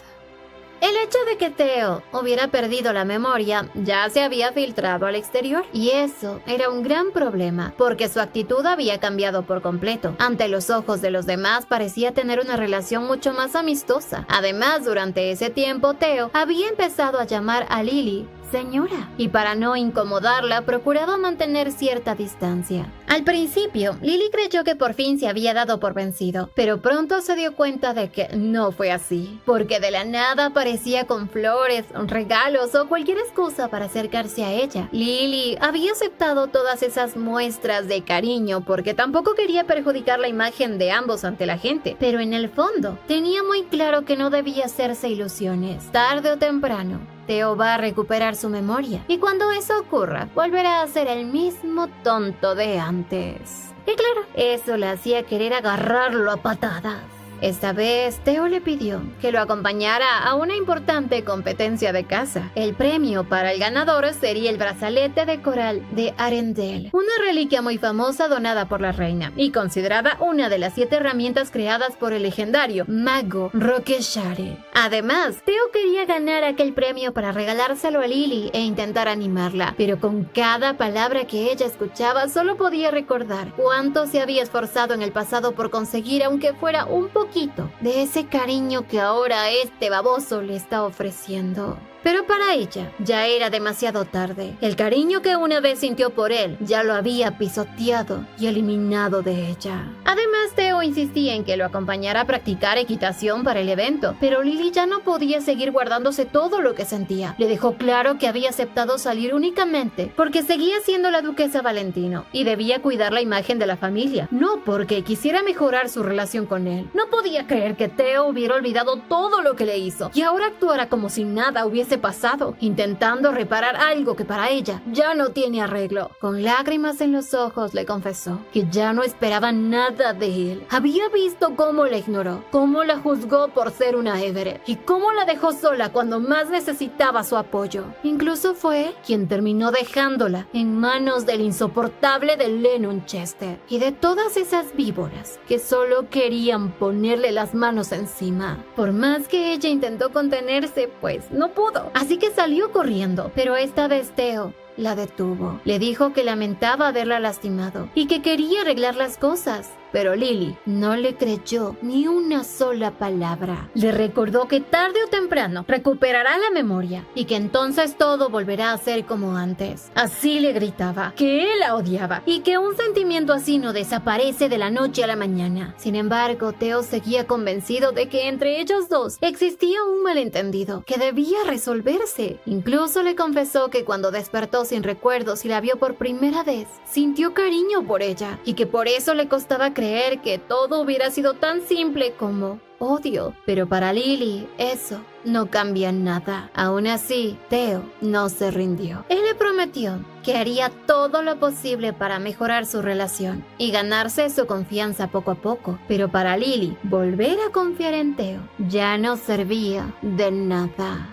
El hecho de que Theo hubiera perdido la memoria ya se había filtrado al exterior, y eso era un gran problema, porque su actitud había cambiado por completo. Ante los ojos de los demás parecía tener una relación mucho más amistosa. Además, durante ese tiempo, Theo había empezado a llamar a Lily señora, y para no incomodarla procuraba mantener cierta distancia. Al principio, Lily creyó que por fin se había dado por vencido, pero pronto se dio cuenta de que no fue así, porque de la nada aparecía con flores, regalos o cualquier excusa para acercarse a ella. Lily había aceptado todas esas muestras de cariño porque tampoco quería perjudicar la imagen de ambos ante la gente, pero en el fondo tenía muy claro que no debía hacerse ilusiones. Tarde o temprano, Theo va a recuperar su memoria, y cuando eso ocurra, volverá a ser el mismo tonto de antes. Y claro, eso le hacía querer agarrarlo a patadas. Esta vez, Theo le pidió que lo acompañara a una importante competencia de caza. El premio para el ganador sería el brazalete de coral de Arendelle, una reliquia muy famosa donada por la reina y considerada una de las 7 herramientas creadas por el legendario mago Roquechare. Además, Theo quería ganar aquel premio para regalárselo a Lily e intentar animarla, pero con cada palabra que ella escuchaba solo podía recordar cuánto se había esforzado en el pasado por conseguir, aunque fuera un poquito, de ese cariño que ahora este baboso le está ofreciendo. Pero para ella ya era demasiado tarde. El cariño que una vez sintió por él ya lo había pisoteado y eliminado de ella. Además, Theo insistía en que lo acompañara a practicar equitación para el evento, pero Lily ya no podía seguir guardándose todo lo que sentía. Le dejó claro que había aceptado salir únicamente porque seguía siendo la duquesa Valentino y debía cuidar la imagen de la familia, no porque quisiera mejorar su relación con él. No podía creer que Theo hubiera olvidado todo lo que le hizo y ahora actuara como si nada hubiese pasado, intentando reparar algo que para ella ya no tiene arreglo. Con lágrimas en los ojos le confesó que ya no esperaba nada de él. Había visto cómo la ignoró, cómo la juzgó por ser una Everett y cómo la dejó sola cuando más necesitaba su apoyo. Incluso fue quien terminó dejándola en manos del insoportable de Lennon Chester y de todas esas víboras que solo querían ponerle las manos encima. Por más que ella intentó contenerse, pues no pudo. Así que salió corriendo, pero esta vez Theo la detuvo. Le dijo que lamentaba haberla lastimado y que quería arreglar las cosas. Pero Lily no le creyó ni una sola palabra. Le recordó que tarde o temprano recuperará la memoria y que entonces todo volverá a ser como antes. Así le gritaba que él la odiaba y que un sentimiento así no desaparece de la noche a la mañana. Sin embargo, Theo seguía convencido de que entre ellos dos existía un malentendido que debía resolverse. Incluso le confesó que cuando despertó sin recuerdos y la vio por primera vez, sintió cariño por ella y que por eso le costaba creer que todo hubiera sido tan simple como odio. Pero para Lily eso no cambia nada. Aún así, Theo no se rindió. Él le prometió que haría todo lo posible para mejorar su relación y ganarse su confianza poco a poco. Pero para Lily, volver a confiar en Theo ya no servía de nada.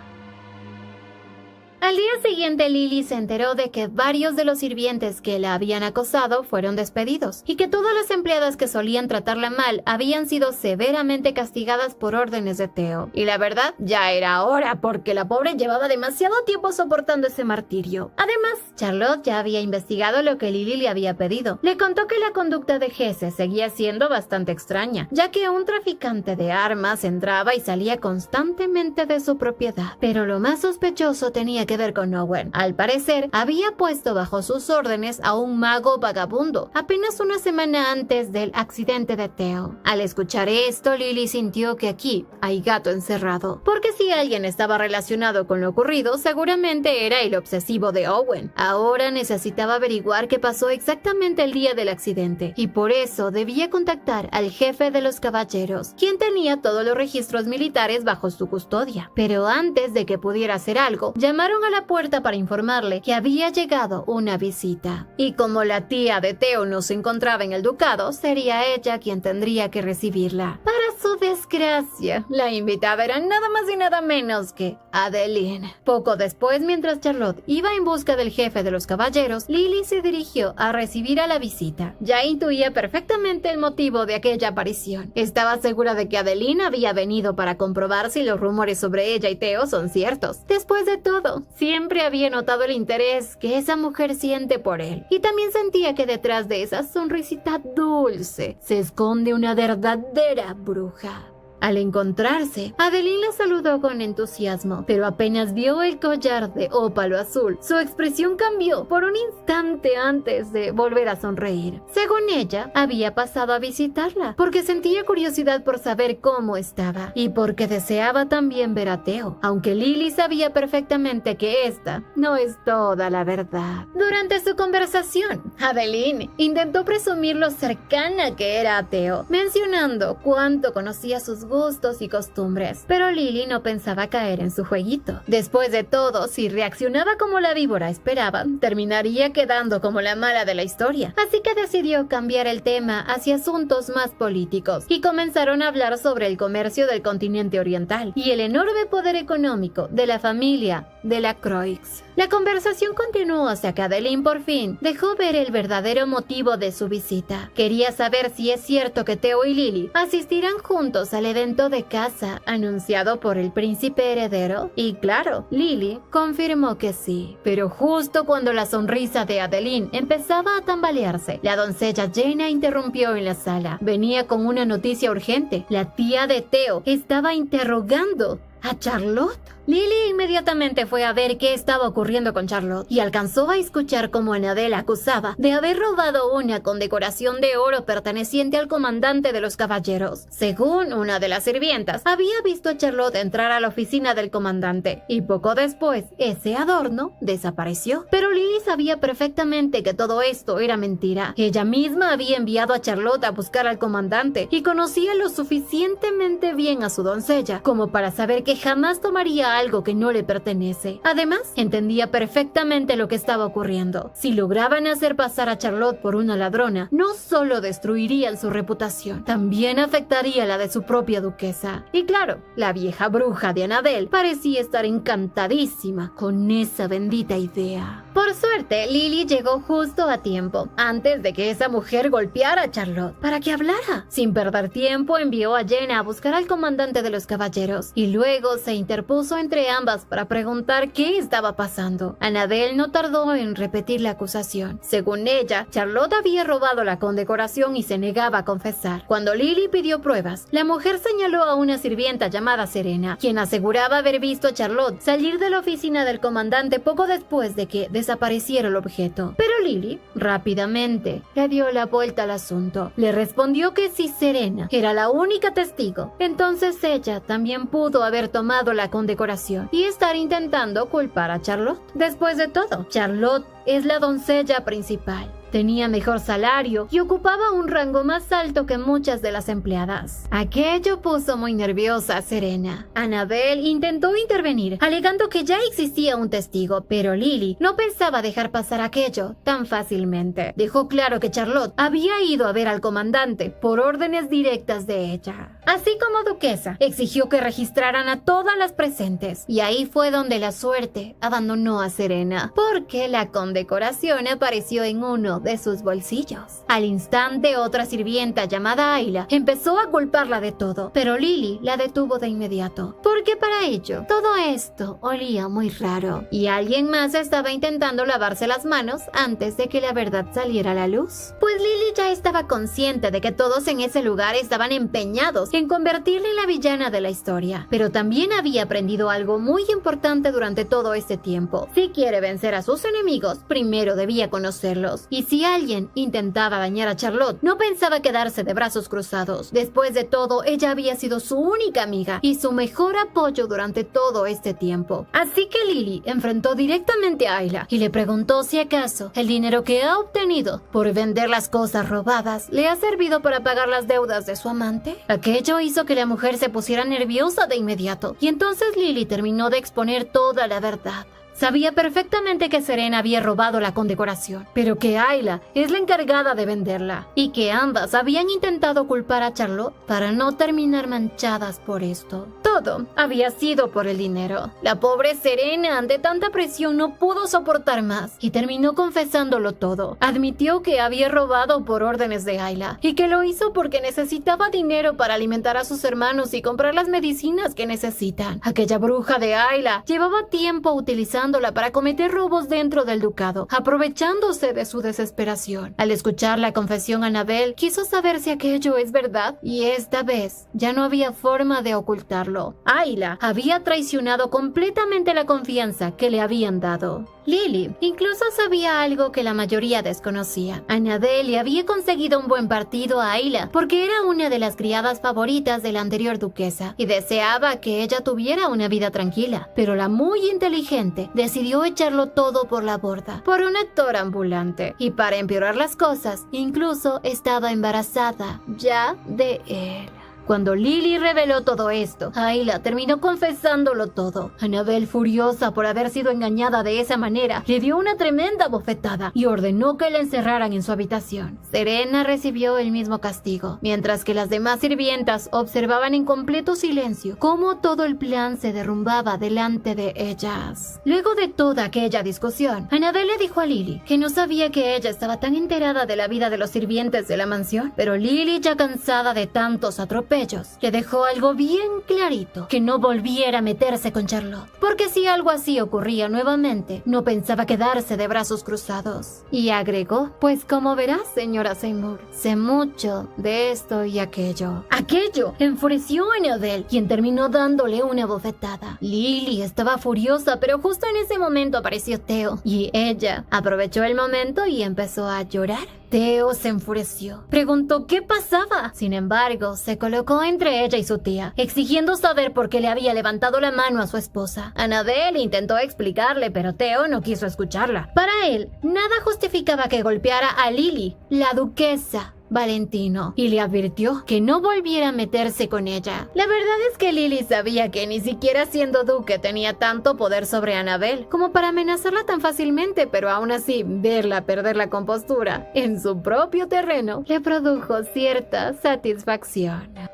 Al día siguiente, Lily se enteró de que varios de los sirvientes que la habían acosado fueron despedidos y que todas las empleadas que solían tratarla mal habían sido severamente castigadas por órdenes de Theo. Y la verdad, ya era hora porque la pobre llevaba demasiado tiempo soportando ese martirio. Además, Charlotte ya había investigado lo que Lily le había pedido. Le contó que la conducta de Jesse seguía siendo bastante extraña, ya que un traficante de armas entraba y salía constantemente de su propiedad. Pero lo más sospechoso tenía que ver con Owen. Al parecer, había puesto bajo sus órdenes a un mago vagabundo apenas una semana antes del accidente de Theo. Al escuchar esto, Lily sintió que aquí hay gato encerrado, porque si alguien estaba relacionado con lo ocurrido, seguramente era el obsesivo de Owen. Ahora necesitaba averiguar qué pasó exactamente el día del accidente, y por eso debía contactar al jefe de los caballeros, quien tenía todos los registros militares bajo su custodia. Pero antes de que pudiera hacer algo, llamaron a la puerta para informarle que había llegado una visita. Y como la tía de Theo no se encontraba en el ducado, sería ella quien tendría que recibirla. Para su desgracia, la invitada era nada más y nada menos que Adeline. Poco después, mientras Charlotte iba en busca del jefe de los caballeros, Lily se dirigió a recibir a la visita. Ya intuía perfectamente el motivo de aquella aparición. Estaba segura de que Adeline había venido para comprobar si los rumores sobre ella y Theo son ciertos. Después de todo, siempre había notado el interés que esa mujer siente por él. Y también sentía que detrás de esa sonrisita dulce se esconde una verdadera bruja. Al encontrarse, Adeline la saludó con entusiasmo, pero apenas vio el collar de ópalo azul, su expresión cambió por un instante antes de volver a sonreír. Según ella, había pasado a visitarla, porque sentía curiosidad por saber cómo estaba, y porque deseaba también ver a Theo, aunque Lily sabía perfectamente que esta no es toda la verdad. Durante su conversación, Adeline intentó presumir lo cercana que era a Theo, mencionando cuánto conocía sus gustos y costumbres. Pero Lily no pensaba caer en su jueguito. Después de todo, si reaccionaba como la víbora esperaba, terminaría quedando como la mala de la historia. Así que decidió cambiar el tema hacia asuntos más políticos y comenzaron a hablar sobre el comercio del continente oriental y el enorme poder económico de la familia de la Croix. La conversación continuó hasta que Adeline por fin dejó ver el verdadero motivo de su visita. Quería saber si es cierto que Theo y Lily asistirán juntos al evento de caza anunciado por el príncipe heredero. Y claro, Lily confirmó que sí. Pero justo cuando la sonrisa de Adeline empezaba a tambalearse, la doncella Jenna interrumpió en la sala. Venía con una noticia urgente. La tía de Theo estaba interrogando a Charlotte. Lily inmediatamente fue a ver qué estaba ocurriendo con Charlotte y alcanzó a escuchar cómo Annabelle acusaba de haber robado una condecoración de oro perteneciente al comandante de los caballeros. Según una de las sirvientas, había visto a Charlotte entrar a la oficina del comandante y poco después ese adorno desapareció. Pero Lily sabía perfectamente que todo esto era mentira. Ella misma había enviado a Charlotte a buscar al comandante y conocía lo suficientemente bien a su doncella como para saber que jamás tomaría algo que no le pertenece. Además, entendía perfectamente lo que estaba ocurriendo. Si lograban hacer pasar a Charlotte por una ladrona, no solo destruirían su reputación, también afectaría la de su propia duquesa. Y claro, la vieja bruja de Annabelle parecía estar encantadísima con esa bendita idea. Por suerte, Lily llegó justo a tiempo, antes de que esa mujer golpeara a Charlotte, para que hablara. Sin perder tiempo, envió a Jenna a buscar al comandante de los caballeros, y luego se interpuso entre ambas para preguntar qué estaba pasando. Annabelle no tardó en repetir la acusación. Según ella, Charlotte había robado la condecoración y se negaba a confesar. Cuando Lily pidió pruebas, la mujer señaló a una sirvienta llamada Serena, quien aseguraba haber visto a Charlotte salir de la oficina del comandante poco después de que desapareciera el objeto. Pero Lily rápidamente le dio la vuelta al asunto. Le respondió que si Serena era la única testigo, entonces ella también pudo haber tomado la condecoración y estar intentando culpar a Charlotte. Después de todo, Charlotte es la doncella principal. Tenía mejor salario y ocupaba un rango más alto que muchas de las empleadas. Aquello puso muy nerviosa a Serena. Annabelle intentó intervenir, alegando que ya existía un testigo, pero Lily no pensaba dejar pasar aquello tan fácilmente. Dejó claro que Charlotte había ido a ver al comandante por órdenes directas de ella. Así como duquesa, exigió que registraran a todas las presentes, y ahí fue donde la suerte abandonó a Serena, porque la condecoración apareció en uno de sus bolsillos. Al instante, otra sirvienta llamada Ayla empezó a culparla de todo, pero Lily la detuvo de inmediato, porque para ello todo esto olía muy raro y alguien más estaba intentando lavarse las manos antes de que la verdad saliera a la luz. Pues Lily ya estaba consciente de que todos en ese lugar estaban empeñados en convertirla en la villana de la historia, pero también había aprendido algo muy importante durante todo este tiempo. Si quiere vencer a sus enemigos, primero debía conocerlos, y si alguien intentaba dañar a Charlotte, no pensaba quedarse de brazos cruzados. Después de todo, ella había sido su única amiga y su mejor apoyo durante todo este tiempo. Así que Lily enfrentó directamente a Ayla y le preguntó si acaso el dinero que ha obtenido por vender las cosas robadas le ha servido para pagar las deudas de su amante. Aquello hizo que la mujer se pusiera nerviosa de inmediato, y entonces Lily terminó de exponer toda la verdad. Sabía perfectamente que Serena había robado la condecoración, pero que Ayla es la encargada de venderla, y que ambas habían intentado culpar a Charlotte para no terminar manchadas por esto. Todo había sido por el dinero. La pobre Serena, ante tanta presión, no pudo soportar más y terminó confesándolo todo. Admitió que había robado por órdenes de Ayla y que lo hizo porque necesitaba dinero para alimentar a sus hermanos y comprar las medicinas que necesitan. Aquella bruja de Ayla llevaba tiempo utilizándola para cometer robos dentro del ducado, aprovechándose de su desesperación. Al escuchar la confesión, Annabelle quiso saber si aquello es verdad, y esta vez ya no había forma de ocultarlo. Ayla había traicionado completamente la confianza que le habían dado. Lily incluso sabía algo que la mayoría desconocía. Annabelle había conseguido un buen partido a Ayla porque era una de las criadas favoritas de la anterior duquesa y deseaba que ella tuviera una vida tranquila, pero la muy inteligente decidió echarlo todo por la borda por un actor ambulante, y para empeorar las cosas, incluso estaba embarazada ya de él. Cuando Lily reveló todo esto, Ayla terminó confesándolo todo. Annabelle, furiosa por haber sido engañada de esa manera, le dio una tremenda bofetada y ordenó que la encerraran en su habitación. Serena recibió el mismo castigo, mientras que las demás sirvientas observaban en completo silencio cómo todo el plan se derrumbaba delante de ellas. Luego de toda aquella discusión, Annabelle le dijo a Lily que no sabía que ella estaba tan enterada de la vida de los sirvientes de la mansión, pero Lily, ya cansada de tantos atropellos, le dejó algo bien clarito: que no volviera a meterse con Charlotte, porque si algo así ocurría nuevamente, no pensaba quedarse de brazos cruzados. Y agregó: pues como verás, señora Seymour, sé mucho de esto y aquello. Aquello enfureció a Annabelle, quien terminó dándole una bofetada. Lily estaba furiosa, pero justo en ese momento apareció Theo, y ella aprovechó el momento y empezó a llorar. Theo se enfureció. Preguntó qué pasaba. Sin embargo, se colocó entre ella y su tía, exigiendo saber por qué le había levantado la mano a su esposa. Annabelle intentó explicarle, pero Theo no quiso escucharla. Para él, nada justificaba que golpeara a Lily, la duquesa Valentino, y le advirtió que no volviera a meterse con ella. La verdad es que Lily sabía que ni siquiera siendo duque tenía tanto poder sobre Annabelle como para amenazarla tan fácilmente, pero aún así verla perder la compostura en su propio terreno le produjo cierta satisfacción.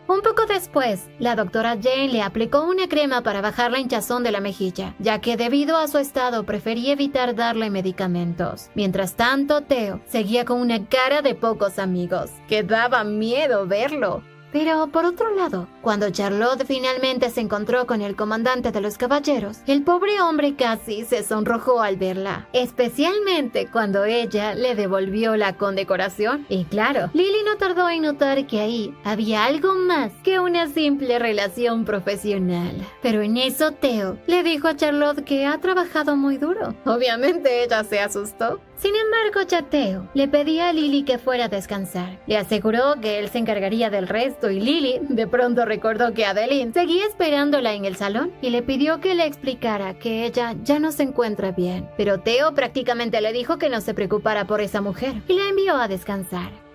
Un poco después, la doctora Jane le aplicó una crema para bajar la hinchazón de la mejilla, ya que debido a su estado prefería evitar darle medicamentos. Mientras tanto, Theo seguía con una cara de pocos amigos, que daba miedo verlo. Pero por otro lado, cuando Charlotte finalmente se encontró con el comandante de los caballeros, el pobre hombre casi se sonrojó al verla, especialmente cuando ella le devolvió la condecoración. Y claro, Lily no tardó en notar que ahí había algo más que una simple relación profesional. Pero en eso Theo le dijo a Charlotte que ha trabajado muy duro. Obviamente ella se asustó. Sin embargo, ya Theo le pedía a Lily que fuera a descansar. Le aseguró que él se encargaría del resto, y Lily de pronto recordó que Adeline seguía esperándola en el salón y le pidió que le explicara que ella ya no se encuentra bien. Pero Theo prácticamente le dijo que no se preocupara por esa mujer y la envió a descansar.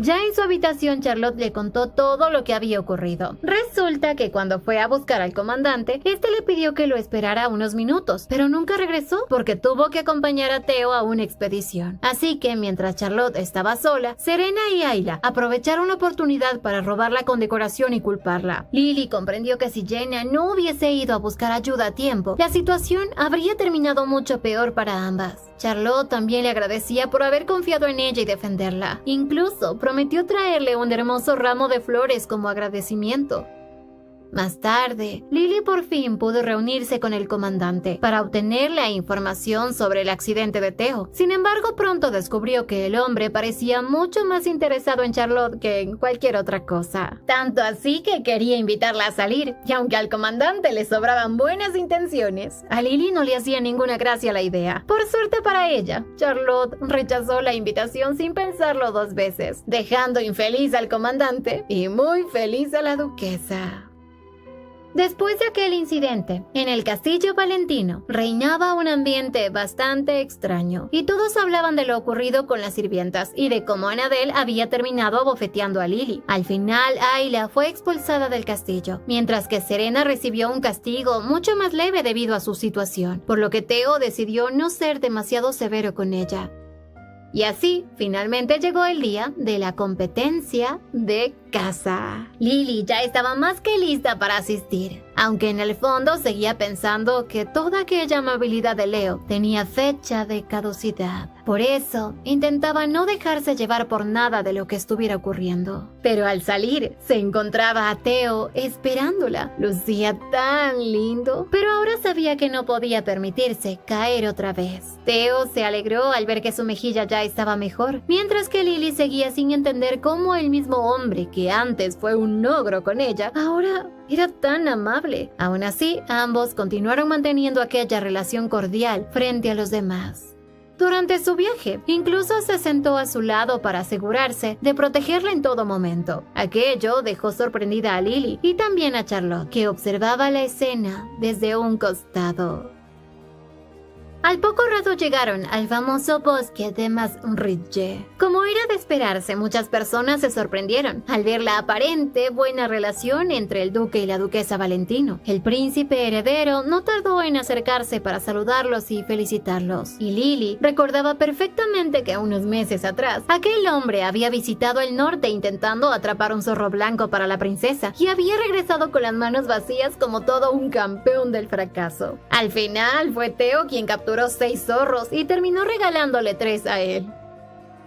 Ya en su habitación, Charlotte le contó todo lo que había ocurrido. Resulta que cuando fue a buscar al comandante, este le pidió que lo esperara unos minutos, pero nunca regresó porque tuvo que acompañar a Theo a una expedición. Así que mientras Charlotte estaba sola, Serena y Ayla aprovecharon la oportunidad para robar la condecoración y culparla. Lily comprendió que si Jenna no hubiese ido a buscar ayuda a tiempo, la situación habría terminado mucho peor para ambas. Charlotte también le agradecía por haber confiado en ella y defenderla. Incluso prometió traerle un hermoso ramo de flores como agradecimiento. Más tarde, Lily por fin pudo reunirse con el comandante para obtener la información sobre el accidente de Theo. Sin embargo, pronto descubrió que el hombre parecía mucho más interesado en Charlotte que en cualquier otra cosa. Tanto así que quería invitarla a salir, y aunque al comandante le sobraban buenas intenciones, a Lily no le hacía ninguna gracia la idea. Por suerte para ella, Charlotte rechazó la invitación sin pensarlo dos veces, dejando infeliz al comandante y muy feliz a la duquesa. Después de aquel incidente, en el castillo Valentino reinaba un ambiente bastante extraño, y todos hablaban de lo ocurrido con las sirvientas y de cómo Annabelle había terminado abofeteando a Lily. Al final, Ayla fue expulsada del castillo, mientras que Serena recibió un castigo mucho más leve debido a su situación, por lo que Theo decidió no ser demasiado severo con ella. Y así, finalmente llegó el día de la competencia de caza. Lily ya estaba más que lista para asistir, aunque en el fondo seguía pensando que toda aquella amabilidad de Leo tenía fecha de caducidad. Por eso, intentaba no dejarse llevar por nada de lo que estuviera ocurriendo. Pero al salir, se encontraba a Theo esperándola. Lucía tan lindo, pero ahora sabía que no podía permitirse caer otra vez. Theo se alegró al ver que su mejilla ya estaba mejor, mientras que Lily seguía sin entender cómo el mismo hombre que antes fue un ogro con ella, ahora era tan amable. Aún así, ambos continuaron manteniendo aquella relación cordial frente a los demás. Durante su viaje, incluso se sentó a su lado para asegurarse de protegerla en todo momento. Aquello dejó sorprendida a Lily y también a Charlotte, que observaba la escena desde un costado. Al poco rato llegaron al famoso bosque de Masrydje. Como era de esperarse, muchas personas se sorprendieron al ver la aparente buena relación entre el duque y la duquesa Valentino. El príncipe heredero no tardó en acercarse para saludarlos y felicitarlos. Y Lily recordaba perfectamente que unos meses atrás, aquel hombre había visitado el norte intentando atrapar un zorro blanco para la princesa y había regresado con las manos vacías como todo un campeón del fracaso. Al final fue Theo quien capturó 6 zorros y terminó regalándole 3 a él.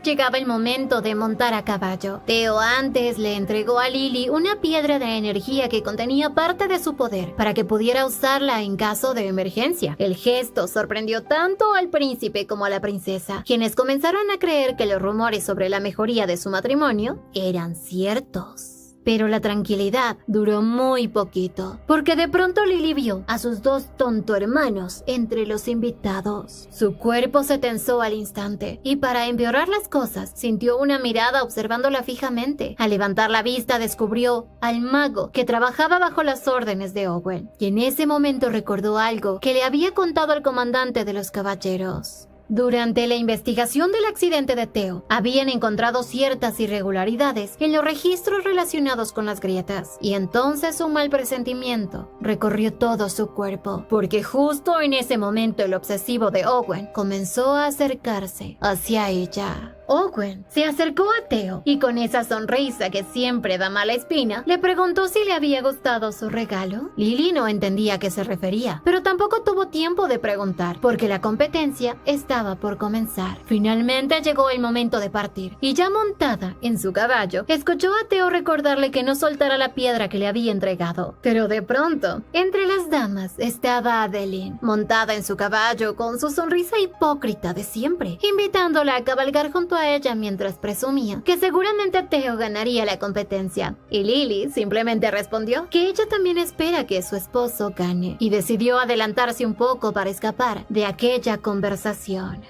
Llegaba el momento de montar a caballo. Theo antes le entregó a Lily una piedra de energía que contenía parte de su poder para que pudiera usarla en caso de emergencia. El gesto sorprendió tanto al príncipe como a la princesa, quienes comenzaron a creer que los rumores sobre la mejoría de su matrimonio eran ciertos. Pero la tranquilidad duró muy poquito, porque de pronto Lily vio a sus 2 tonto hermanos entre los invitados. Su cuerpo se tensó al instante, y para empeorar las cosas, sintió una mirada observándola fijamente. Al levantar la vista descubrió al mago que trabajaba bajo las órdenes de Owen, y en ese momento recordó algo que le había contado al comandante de los caballeros. Durante la investigación del accidente de Theo, habían encontrado ciertas irregularidades en los registros relacionados con las grietas, y entonces un mal presentimiento recorrió todo su cuerpo, porque justo en ese momento el obsesivo de Owen comenzó a acercarse hacia ella. Owen se acercó a Theo y con esa sonrisa que siempre da mala espina, le preguntó si le había gustado su regalo. Lily no entendía a qué se refería, pero tampoco tuvo tiempo de preguntar, porque la competencia estaba por comenzar. Finalmente llegó el momento de partir, y ya montada en su caballo, escuchó a Theo recordarle que no soltara la piedra que le había entregado. Pero de pronto, entre las damas estaba Adeline, montada en su caballo con su sonrisa hipócrita de siempre, invitándola a cabalgar junto a ella mientras presumía que seguramente Theo ganaría la competencia. Y Lily simplemente respondió que ella también espera que su esposo gane, y decidió adelantarse un poco para escapar de aquella conversación.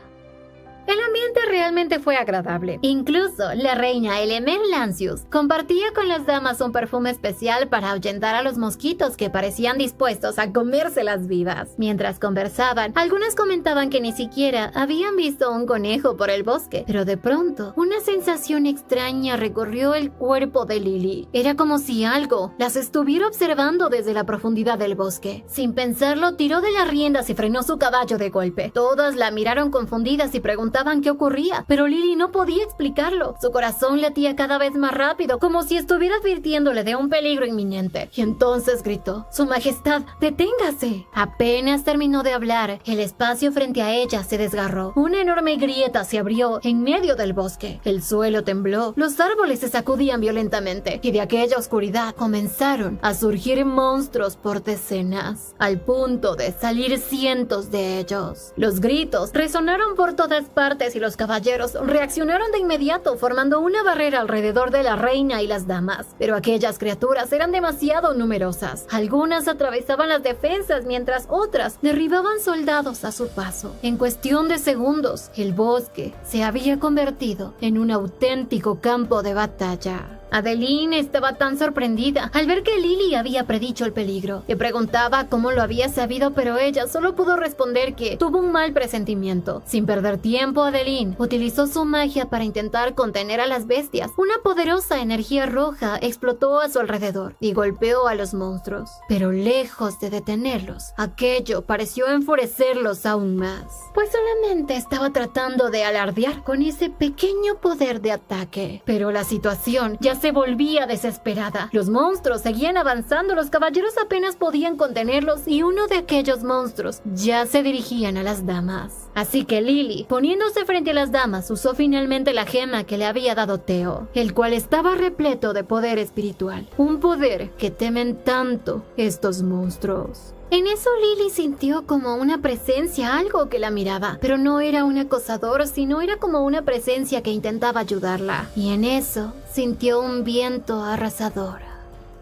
El ambiente realmente fue agradable. Incluso la reina Elemer Lancius compartía con las damas un perfume especial para ahuyentar a los mosquitos que parecían dispuestos a comérselas vivas. Mientras conversaban, algunas comentaban que ni siquiera habían visto un conejo por el bosque, pero de pronto una sensación extraña recorrió el cuerpo de Lily. Era como si algo las estuviera observando desde la profundidad del bosque. Sin pensarlo, tiró de las riendas y frenó su caballo de golpe. Todas la miraron confundidas y preguntaban qué ocurría, pero Lily no podía explicarlo. Su corazón latía cada vez más rápido, como si estuviera advirtiéndole de un peligro inminente. Y entonces gritó: «¡Su Majestad, deténgase!». Apenas terminó de hablar, el espacio frente a ella se desgarró. Una enorme grieta se abrió en medio del bosque. El suelo tembló, los árboles se sacudían violentamente, y de aquella oscuridad comenzaron a surgir monstruos por decenas, al punto de salir cientos de ellos. Los gritos resonaron por todas partes y los caballeros reaccionaron de inmediato, formando una barrera alrededor de la reina y las damas. Pero aquellas criaturas eran demasiado numerosas. Algunas atravesaban las defensas, mientras otras derribaban soldados a su paso. En cuestión de segundos, el bosque se había convertido en un auténtico campo de batalla. Adeline estaba tan sorprendida al ver que Lily había predicho el peligro. Le preguntaba cómo lo había sabido, pero ella solo pudo responder que tuvo un mal presentimiento. Sin perder tiempo, Adeline utilizó su magia para intentar contener a las bestias. Una poderosa energía roja explotó a su alrededor y golpeó a los monstruos. Pero lejos de detenerlos, aquello pareció enfurecerlos aún más, pues solamente estaba tratando de alardear con ese pequeño poder de ataque. Pero la situación ya se volvía desesperada. Los monstruos seguían avanzando, los caballeros apenas podían contenerlos, y uno de aquellos monstruos ya se dirigían a las damas. Así que Lily, poniéndose frente a las damas, usó finalmente la gema que le había dado Theo, el cual estaba repleto de poder espiritual, un poder que temen tanto estos monstruos. En eso Lily sintió como una presencia, algo que la miraba, pero no era un acosador, sino era como una presencia que intentaba ayudarla. Y en eso sintió un viento arrasador.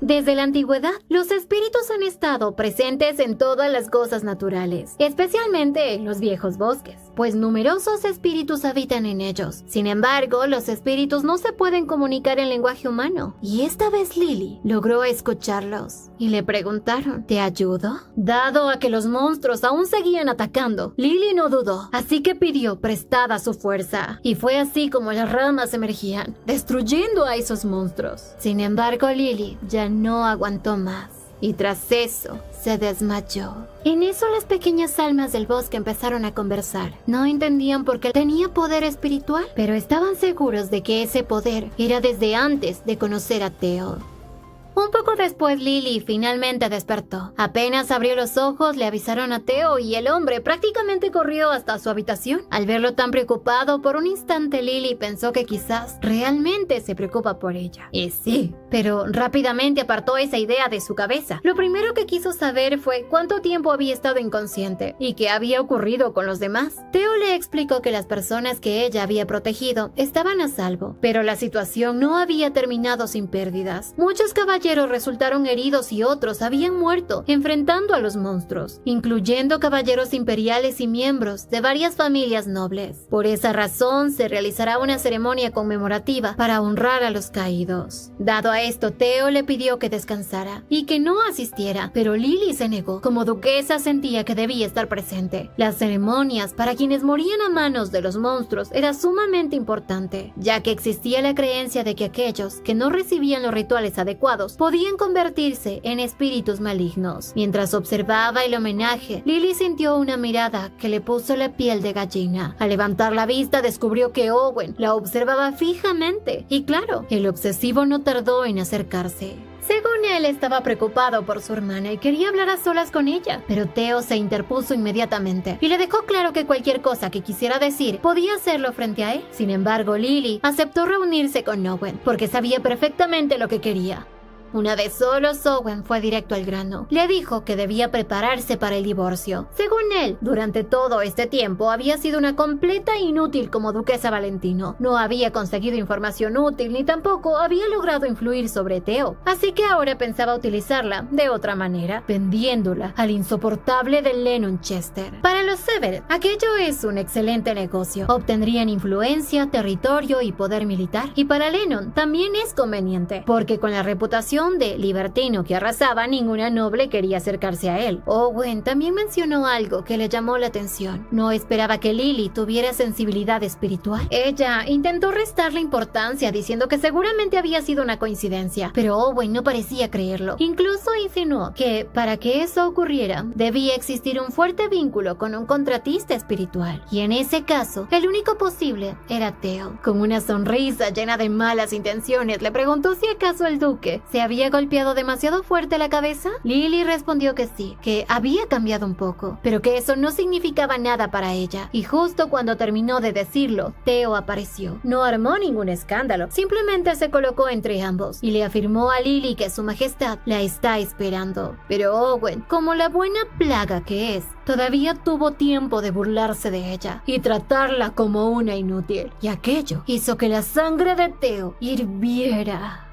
Desde la antigüedad, los espíritus han estado presentes en todas las cosas naturales, especialmente en los viejos bosques. pues numerosos espíritus habitan en ellos. Sin embargo, los espíritus no se pueden comunicar en lenguaje humano, y esta vez Lily logró escucharlos, y le preguntaron, ¿te ayudo? Dado a que los monstruos aún seguían atacando, Lily no dudó, así que pidió prestada su fuerza, y fue así como las ramas emergían, destruyendo a esos monstruos. Sin embargo, Lily ya no aguantó más, y tras eso se desmayó. En eso las pequeñas almas del bosque empezaron a conversar. No entendían por qué tenía poder espiritual, pero estaban seguros de que ese poder era desde antes de conocer a Theo. Un poco después, Lily finalmente despertó. Apenas abrió los ojos, le avisaron a Theo y el hombre prácticamente corrió hasta su habitación. Al verlo tan preocupado, por un instante Lily pensó que quizás realmente se preocupa por ella. Y sí, pero rápidamente apartó esa idea de su cabeza. Lo primero que quiso saber fue cuánto tiempo había estado inconsciente y qué había ocurrido con los demás. Theo le explicó que las personas que ella había protegido estaban a salvo, pero la situación no había terminado sin pérdidas. Muchos caballeros resultaron heridos y otros habían muerto enfrentando a los monstruos, incluyendo caballeros imperiales y miembros de varias familias nobles. Por esa razón se realizará una ceremonia conmemorativa para honrar a los caídos. Dado a esto, Theo le pidió que descansara y que no asistiera, pero Lily se negó. Como duquesa sentía que debía estar presente. Las ceremonias para quienes morían a manos de los monstruos era sumamente importante, ya que existía la creencia de que aquellos que no recibían los rituales adecuados podían convertirse en espíritus malignos. Mientras observaba el homenaje, Lily sintió una mirada que le puso la piel de gallina. Al levantar la vista descubrió que Owen la observaba fijamente y claro, el obsesivo no tardó en acercarse. Según él, estaba preocupado por su hermana y quería hablar a solas con ella, pero Theo se interpuso inmediatamente y le dejó claro que cualquier cosa que quisiera decir podía hacerlo frente a él. Sin embargo, Lily aceptó reunirse con Owen porque sabía perfectamente lo que quería. Una vez solos, Owen fue directo al grano. Le dijo que debía prepararse para el divorcio. Según él, durante todo este tiempo había sido una completa inútil como duquesa Valentino. No había conseguido información útil ni tampoco había logrado influir sobre Theo. Así que ahora pensaba utilizarla de otra manera, vendiéndola al insoportable de Lennon Chester. Para los Everett, aquello es un excelente negocio. Obtendrían influencia, territorio y poder militar. Y para Lennon también es conveniente, porque con la reputación de libertino que arrasaba, ninguna noble quería acercarse a él. Owen también mencionó algo que le llamó la atención. No esperaba que Lily tuviera sensibilidad espiritual. Ella intentó restarle importancia diciendo que seguramente había sido una coincidencia, pero Owen no parecía creerlo. Incluso insinuó que para que eso ocurriera debía existir un fuerte vínculo con un contratista espiritual, y en ese caso el único posible era Theo. Con una sonrisa llena de malas intenciones le preguntó si acaso el duque se había golpeado demasiado fuerte la cabeza. Lily respondió que sí, que había cambiado un poco, pero que eso no significaba nada para ella. Y justo cuando terminó de decirlo, Theo apareció. No armó ningún escándalo, simplemente se colocó entre ambos y le afirmó a Lily que su majestad la está esperando. Pero Owen, como la buena plaga que es, todavía tuvo tiempo de burlarse de ella y tratarla como una inútil. Y aquello hizo que la sangre de Theo hirviera.